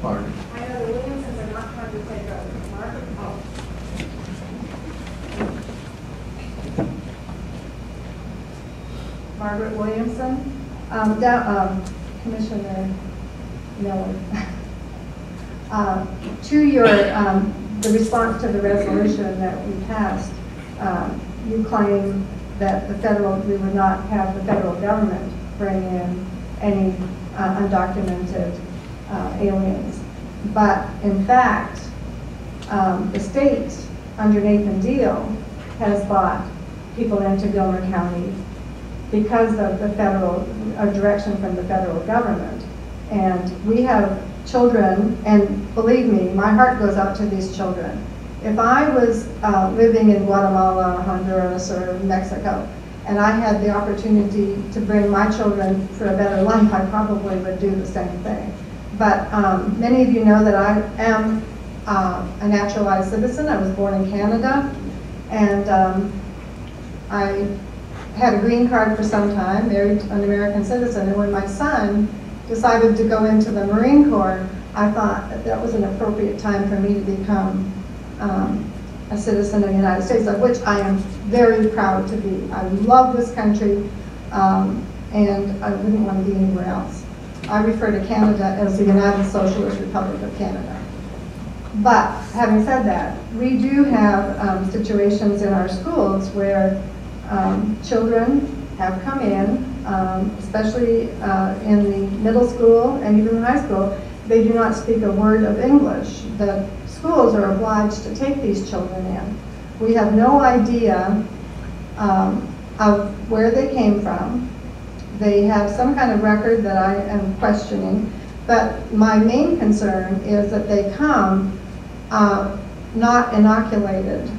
Margaret. I know the Williamsons are not trying to take over. Margaret, oh. Margaret Williamson, Commissioner Miller. To your, the response to the resolution that we passed, you claim that we would not have the federal government bring in any undocumented aliens. But in fact, the state under Nathan Deal has brought people into Gilmer County because of the federal direction from the federal government. And we have children, and believe me, my heart goes out to these children. If I was living in Guatemala, Honduras, or Mexico, and I had the opportunity to bring my children for a better life, I probably would do the same thing. But many of you know that I am a naturalized citizen. I was born in Canada, and I had a green card for some time, married an American citizen, and when my son decided to go into the Marine Corps, I thought that was an appropriate time for me to become a citizen of the United States, of which I am very proud to be. I love this country, and I wouldn't want to be anywhere else. I refer to Canada as the United Socialist Republic of Canada. But having said that, we do have situations in our schools where children have come in, especially in the middle school and even high school. They do not speak a word of English. The schools are obliged to take these children in. We have no idea of where they came from. They have some kind of record that I am questioning, but my main concern is that they come not inoculated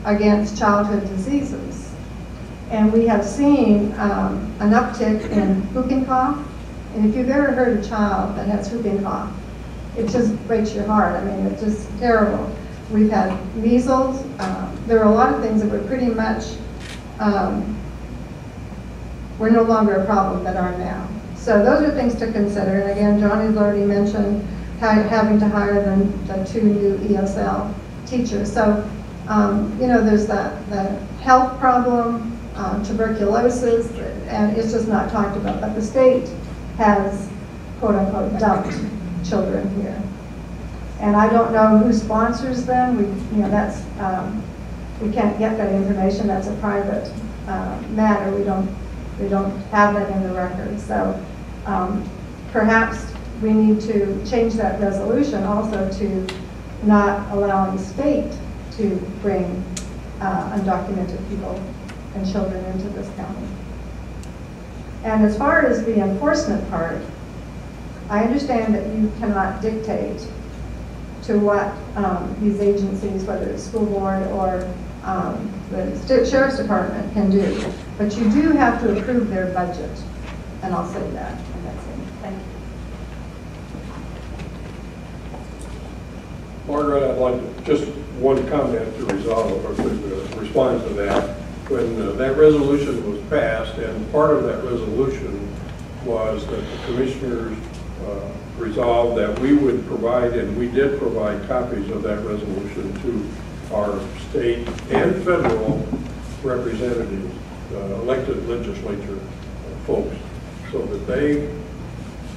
against childhood diseases. And we have seen an uptick in whooping cough. And if you've ever heard a child that has whooping cough, it just breaks your heart. I mean, it's just terrible. We've had measles. There are a lot of things that were pretty much, were no longer a problem that are now. So those are things to consider. And again, Johnny's already mentioned having to hire the 2 new ESL teachers. So, you know, there's the health problem, tuberculosis, and it's just not talked about. But the state has, quote unquote, dumped children here. And I don't know who sponsors them. You know, that's, we can't get that information. That's a private matter. We don't have that in the record. So perhaps we need to change that resolution also to not allowing the state to bring undocumented people and children into this county. And as far as the enforcement part, I understand that you cannot dictate to what these agencies, whether it's school board or the sheriff's department, can do. But you do have to approve their budget, and I'll say that, and that's it. Thank you. Margaret, I'd like to, just one comment to resolve, or to respond to that. When that resolution was passed, and part of that resolution was that the commissioners resolved that we would provide, and we did provide copies of that resolution to our state and federal representatives, elected legislature folks, so that they,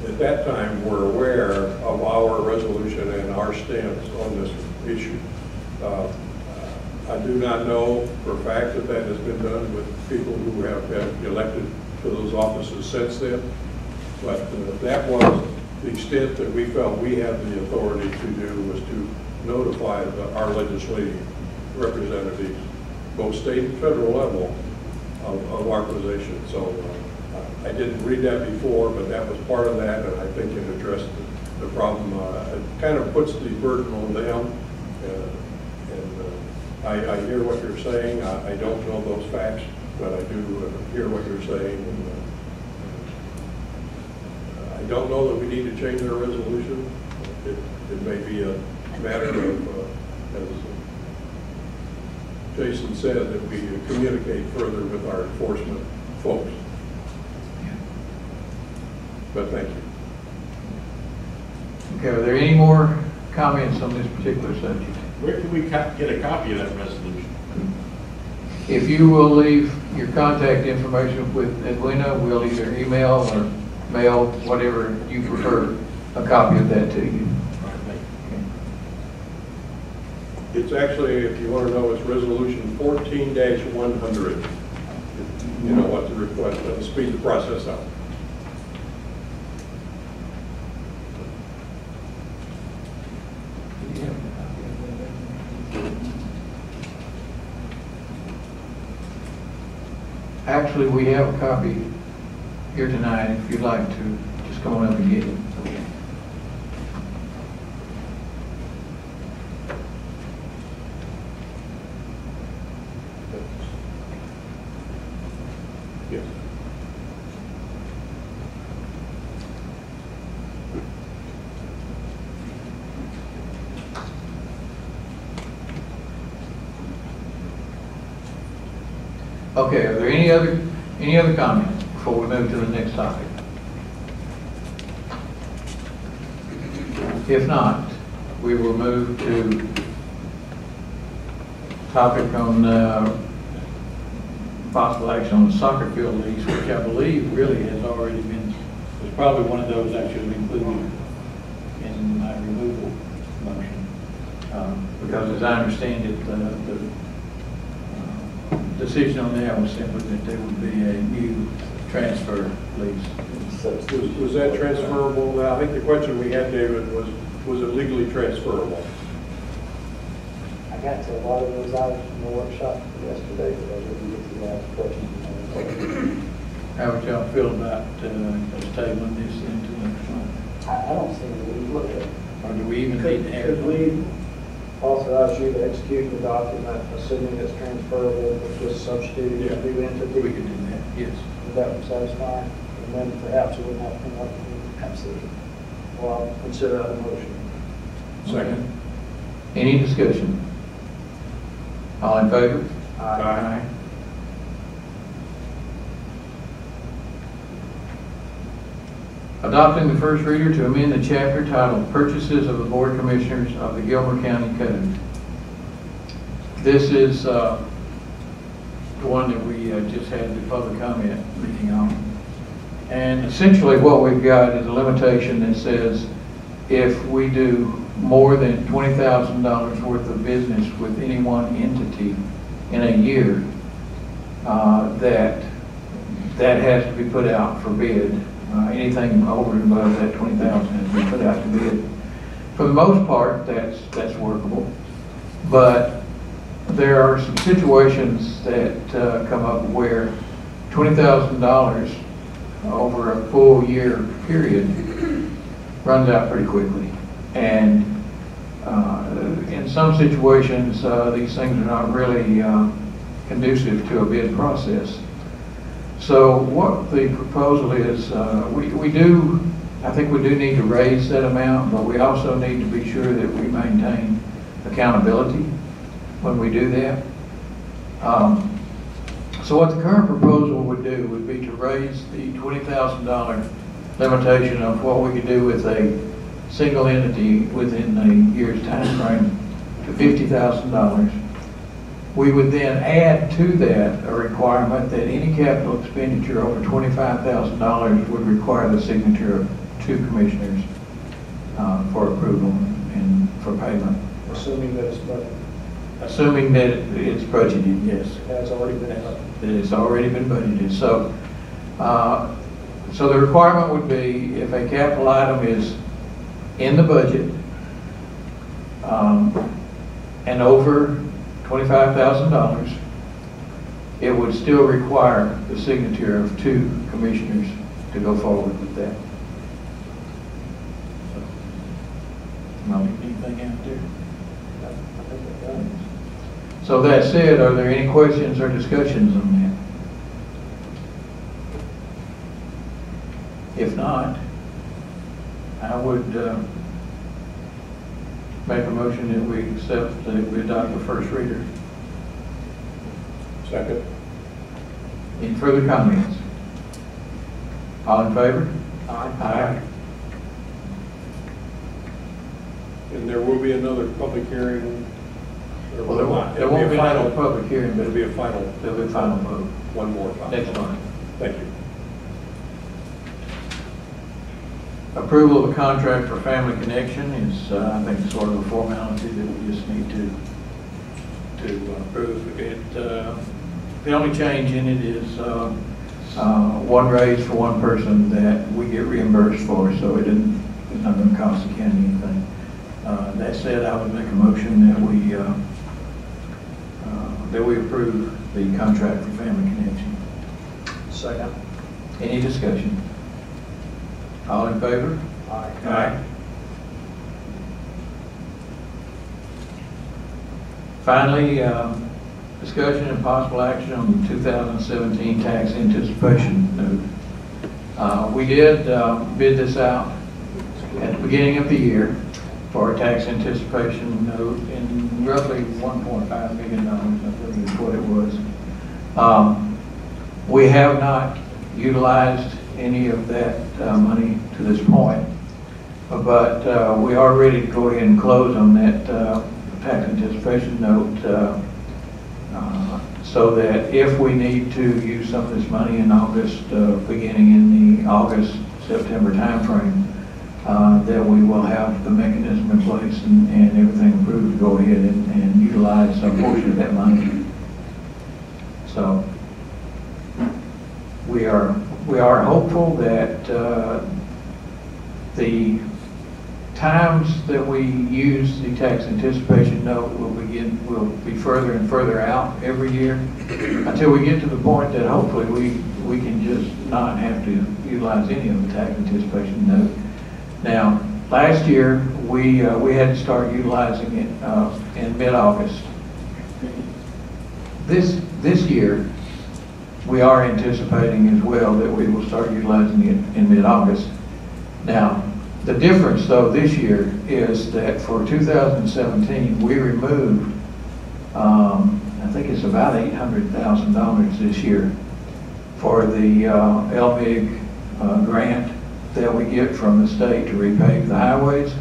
at that time, were aware of our resolution and our stance on this issue. I do not know for a fact that that has been done with people who have been elected to those offices since then, but that was the extent that we felt we had the authority to do, was to notify our legislative representatives, both state and federal level, of our position. So I didn't read that before, but that was part of that, and I think it addressed the problem. It kind of puts the burden on them, and I hear what you're saying. I don't know those facts, but I do hear what you're saying. And, I don't know that we need to change our resolution. It may be a matter of, as Jason said, that we communicate further with our enforcement folks. But thank you. Okay, are there any more comments on this particular subject? Where can we get a copy of that resolution? If you will leave your contact information with Edwina, we'll either email or mail, whatever you prefer, a copy of that to you. It's actually, if you want to know, it's resolution 14-100. You know what to request, that'll speed the process up. Actually, we have a copy here tonight, if you'd like to just come on up and get it. Yes. Okay, are there any other comments before we move to the next topic? If not, we will move to topic on possible action on the soccer field lease, which I believe really has already been, was probably one of those I should have included in my removal motion. Because as I understand it, the decision on that was simply that there would be a new transfer lease. Was that transferable? Now, I think the question we had, David, was it legally transferable? I got to a lot of those items from the workshop yesterday, but I didn't get to the last question. How would y'all feel about us tabling this into next month? I don't see any need for it. Or do we even need to have? Could we authorize you to execute the document, assuming it's transferable, but just substitute a new entity? We could do that, yes. Would that would satisfy? And then perhaps it wouldn't have to come up. Absolutely. Well, I'll consider that a motion. Second. Any discussion? All in favor? Aye. Adopting the first reader to amend the chapter titled Purchases of the Board of Commissioners of the Gilmer County Code. This is the one that we just had the public comment meeting on. And essentially what we've got is a limitation that says if we do more than $20,000 worth of business with any one entity in a year, that has to be put out for bid. Anything over and above that 20,000 has to be put out to bid. For the most part, that's workable. But there are some situations that come up where $20,000 over a full year period runs out pretty quickly. And in some situations, these things are not really conducive to a bid process. So what the proposal is, I think we do need to raise that amount, but we also need to be sure that we maintain accountability when we do that. So what the current proposal would do would be to raise the $20,000 limitation of what we could do with a single entity within a year's time frame to $50,000. We would then add to that a requirement that any capital expenditure over $25,000 would require the signature of 2 commissioners for approval and for payment. Assuming that it's budgeted. Assuming that it's budgeted, yes. Has already been budgeted. That it's already been budgeted. So, so the requirement would be if a capital item is in the budget and over $25,000, it would still require the signature of 2 commissioners to go forward with that. So, not anything out there? So that said, are there any questions or discussions on that? If not, I would make a motion that we accept, that we adopt the first reader. Second. Any further comments? All in favor? Aye. Aye. And there will be another public hearing. Well, there won't be a final public hearing, but There'll be a final. there'll be a final vote One more. final. next month. Thank you. Approval of a contract for Family Connection is, I think, sort of a formality that we just need to approve. It, the only change in it is one raise for one person that we get reimbursed for, so it's not going to cost the county anything. That said, I would make a motion that we approve the contract for Family Connection. Second. Any discussion? All in favor? Aye. Aye. Finally, discussion and possible action on the 2017 tax anticipation note. We did bid this out at the beginning of the year for a tax anticipation note in roughly $1.5 million, I think is what it was. We have not utilized any of that money to this point, but we are ready to go ahead and close on that tax anticipation note so that if we need to use some of this money in August, beginning in the August-September timeframe, that we will have the mechanism in place and everything approved to go ahead and utilize a portion of that money. So we are hopeful that the times that we use the tax anticipation note will be further and further out every year until we get to the point that hopefully we can just not have to utilize any of the tax anticipation note. Now, last year we had to start utilizing it in mid-August. This year we are anticipating as well that we will start utilizing it in mid-August. Now, the difference though this year is that for 2017 we removed, I think it's about $800,000 this year for the LMIG grant that we get from the state to repave the highways.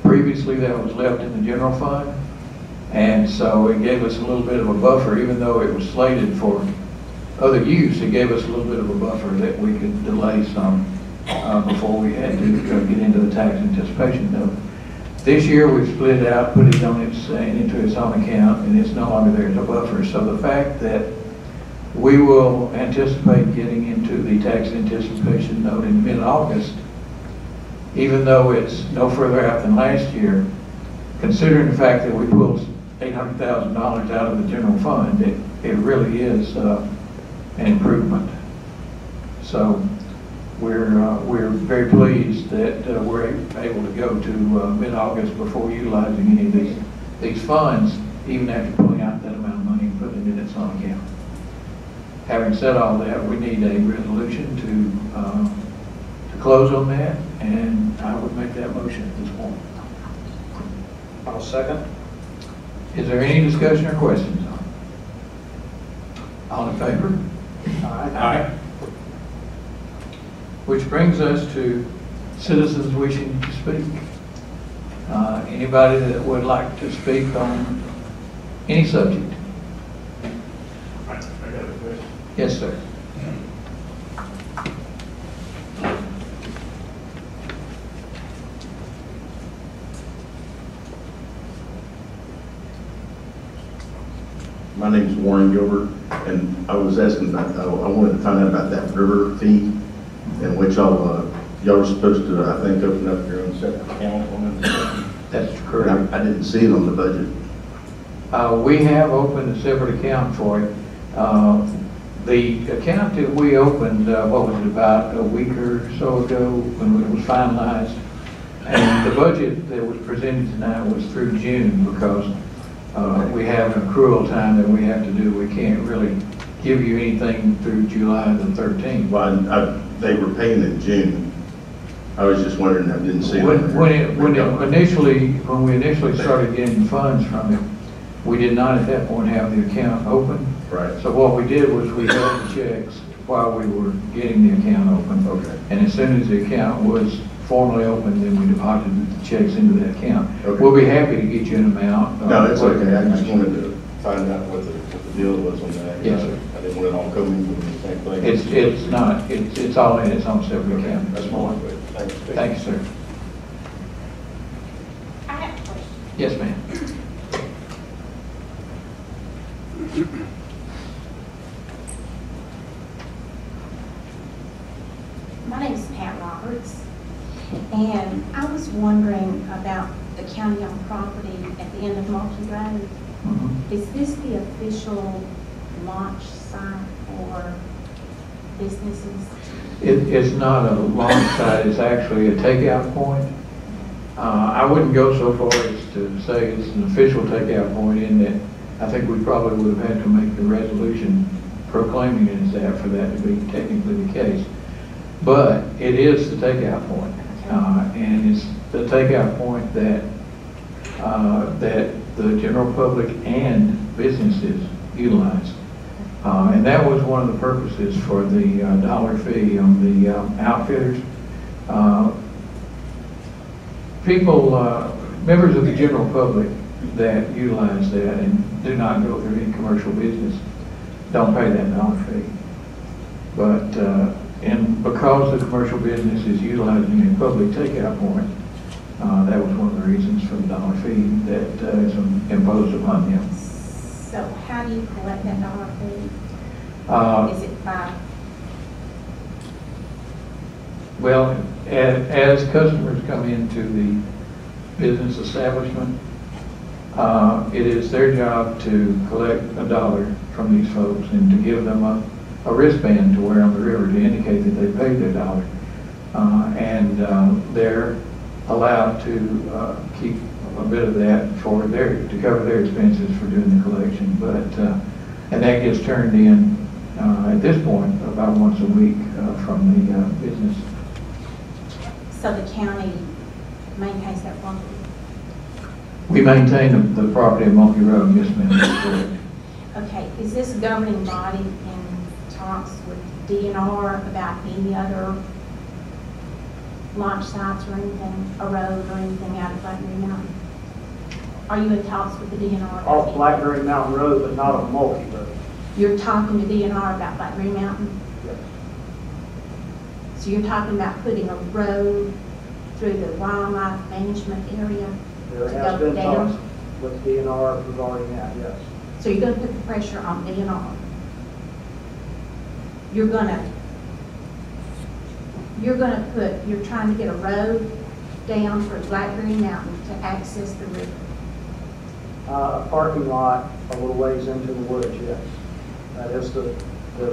Previously that was left in the general fund, and so it gave us a little bit of a buffer, even though it was slated for other use. It gave us a little bit of a buffer that we could delay some before we had to get into the tax anticipation note. This year we've split it out, put it on into its own account, and it's no longer there as a buffer. So the fact that we will anticipate getting into the tax anticipation note in mid-August, even though it's no further out than last year, considering the fact that we pulled $800,000 out of the general fund, it really is an improvement. So we're very pleased that we're able to go to mid-August before utilizing any of these funds, even after pulling out that amount of money and putting it in its own account. Having said all that, we need a resolution to close on that, and I would make that motion at this point. I'll second. Is there any discussion or questions on it? All in favor? Aye. Aye. Which brings us to citizens wishing to speak. Anybody that would like to speak on any subject? I got a question. Yes, sir. My name's Warren Gilmer, and I was asking about, I wanted to find out about that river fee, in which y'all are supposed to, I think, open up your own separate account on it. That's correct. I didn't see it on the budget. We have opened a separate account for it. The account that we opened, what was it, about a week or so ago when it was finalized. And the budget that was presented tonight was through June because we have an accrual time that we have to do. We can't really give you anything through July the 13th. Well, they were paying in June. I was just wondering, I didn't see it. When we initially started getting funds from it, we did not at that point have the account open. Right. So what we did was we held the checks while we were getting the account open. Okay. And as soon as the account was formally opened, then we deposited the checks into that account. Okay. We'll be happy to get you an amount. No, it's okay. I just wanted to find out what the deal was on that. Yes, sir. I didn't want it all coming from the same thing. It's not. It's all in its own separate account. That's more. Thanks. Thank you, sir. I have a question. Yes, ma'am. My name is Pat Roberts, and I was wondering about the county-owned property at the end of Mulkey Road. Is this the official launch site for businesses? It's not a launch site, it's actually a takeout point. I wouldn't go so far as to say it's an official takeout point in that I think we probably would have had to make the resolution proclaiming it as that for that to be technically the case. But it is the takeout point, and it's the takeout point that the general public and businesses utilize. And that was one of the purposes for the dollar fee on the outfitters. Members of the general public that utilize that and do not go through any commercial business don't pay that dollar fee. But and because the commercial business is utilizing a public takeout point, that was one of the reasons for the dollar fee that is imposed upon them. So how do you collect that dollar fee? Is it by? Well, as customers come into the business establishment, it is their job to collect $1 from these folks and to give them a wristband to wear on the river to indicate that they paid their $1. And they're allowed to keep a bit of that to cover their expenses for doing the collection. But and that gets turned in at this point about once a week from the business. So the county maintains that property? We maintain the property of Mulkey Road, yes ma'am, that's correct. Okay, is this governing body in talks with DNR about any other launch sites or anything, a road or anything out of Blackberry Mountain? Are you in talks with the DNR? Off Blackberry Mountain Road, but not on Mulkey Road. You're talking to DNR about Blackberry Mountain? Yes. So you're talking about putting a road through the wildlife management area? There to has go been down? talks with DNR regarding that, yes. So you're going to put the pressure on DNR? You're trying to get a road down for Blackberry Mountain to access the river? A parking lot a little ways into the woods, yes. That is the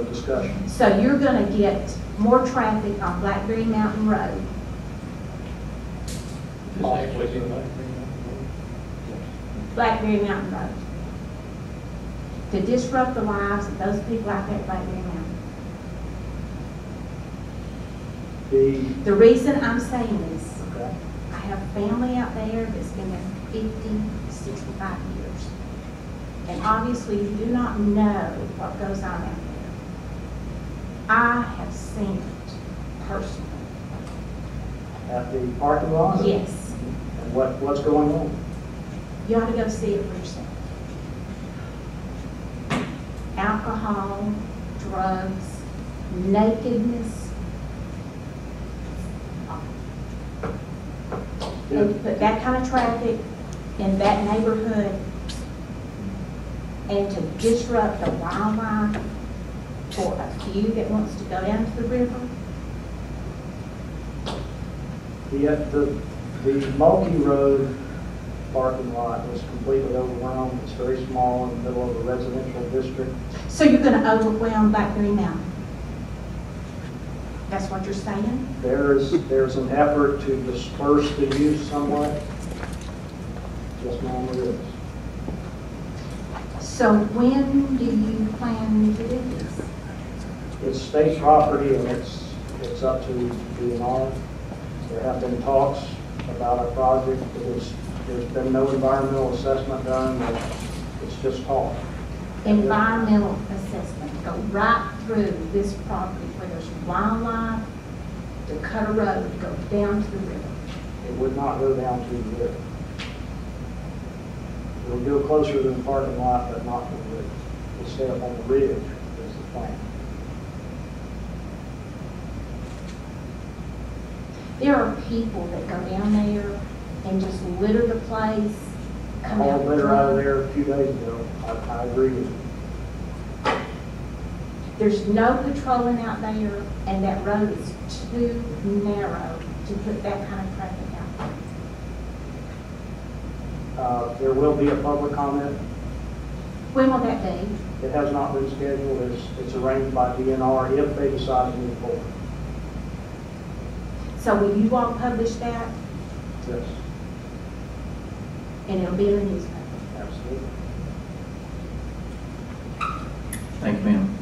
discussion. So you're going to get more traffic on Blackberry Mountain Road? Blackberry Mountain Road. To disrupt the lives of those people out there at Blackberry Mountain. The reason I'm saying this, okay. I have family out there that's been there 50, 65 years. And obviously you do not know what goes on out there. I have seen it personally? At the parking lot? Yes. And what's going on? You ought to go see it for yourself. Alcohol, drugs, nakedness. And to put that kind of traffic in that neighborhood and to disrupt the wildlife for a few that wants to go down to the river. The multi-road parking lot is completely overwhelmed. It's very small in the middle of a residential district. So you're going to overwhelm Blackberry Mountain? That's what you're saying? There's an effort to disperse the use somewhat. Yes, ma'am, it is. So when do you plan to do this? It's state property and it's up to DNR. There have been talks about a project. There's been no environmental assessment done, but it's just talk. Environmental assessment, go right through this property where there's wildlife, to cut a road, to go down to the river. It would not go down to the river. It would go closer to the parking lot, but not to the river. It'll stay up on the ridge is the plan. There are people that go down there and just litter the place, come out. Hauled litter out of there a few days ago. I agree with you. There's no patrolling out there, and that road is too narrow to put that kind of traffic out there. There will be a public comment. When will that be? It has not been scheduled. It's arranged by DNR if they decide to move forward. So will you all publish that? Yes, And it'll be in the newspaper? absolutely. Thank you, ma'am.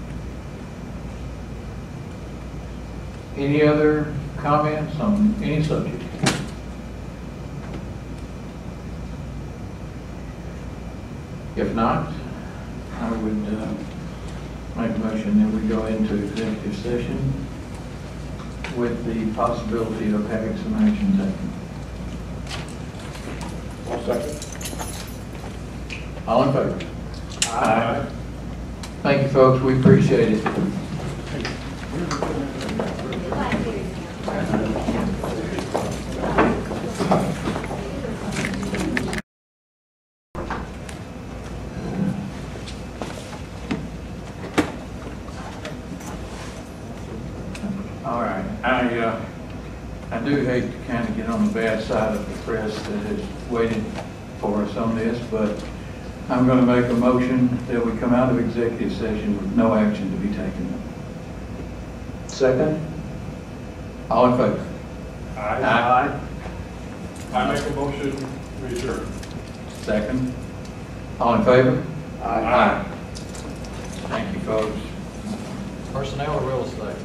Any other comments on any subject? If not, I would make a motion that we go into executive session with the possibility of having some action taken. One second. All in favor? Aye. Thank you, folks. We appreciate it. All right. I do hate to kind of get on the bad side of the press that has waited for us on this, but I'm going to make a motion that we come out of executive session with no action to be taken. Second? All in favor? Aye. I make a motion, we adjourn. Second? All in favor? Aye. Thank you, folks. Personnel or real estate?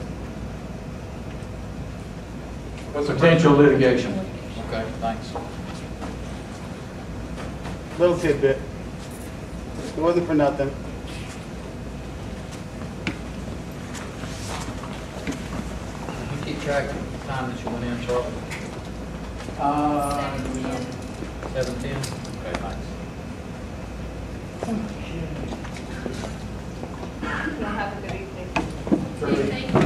Potential litigation. Okay, thanks. Little tidbit. It wasn't for nothing. You keep track of the time that you went in, Charlotte? 7:10? Okay, thanks. Y'all have a good evening.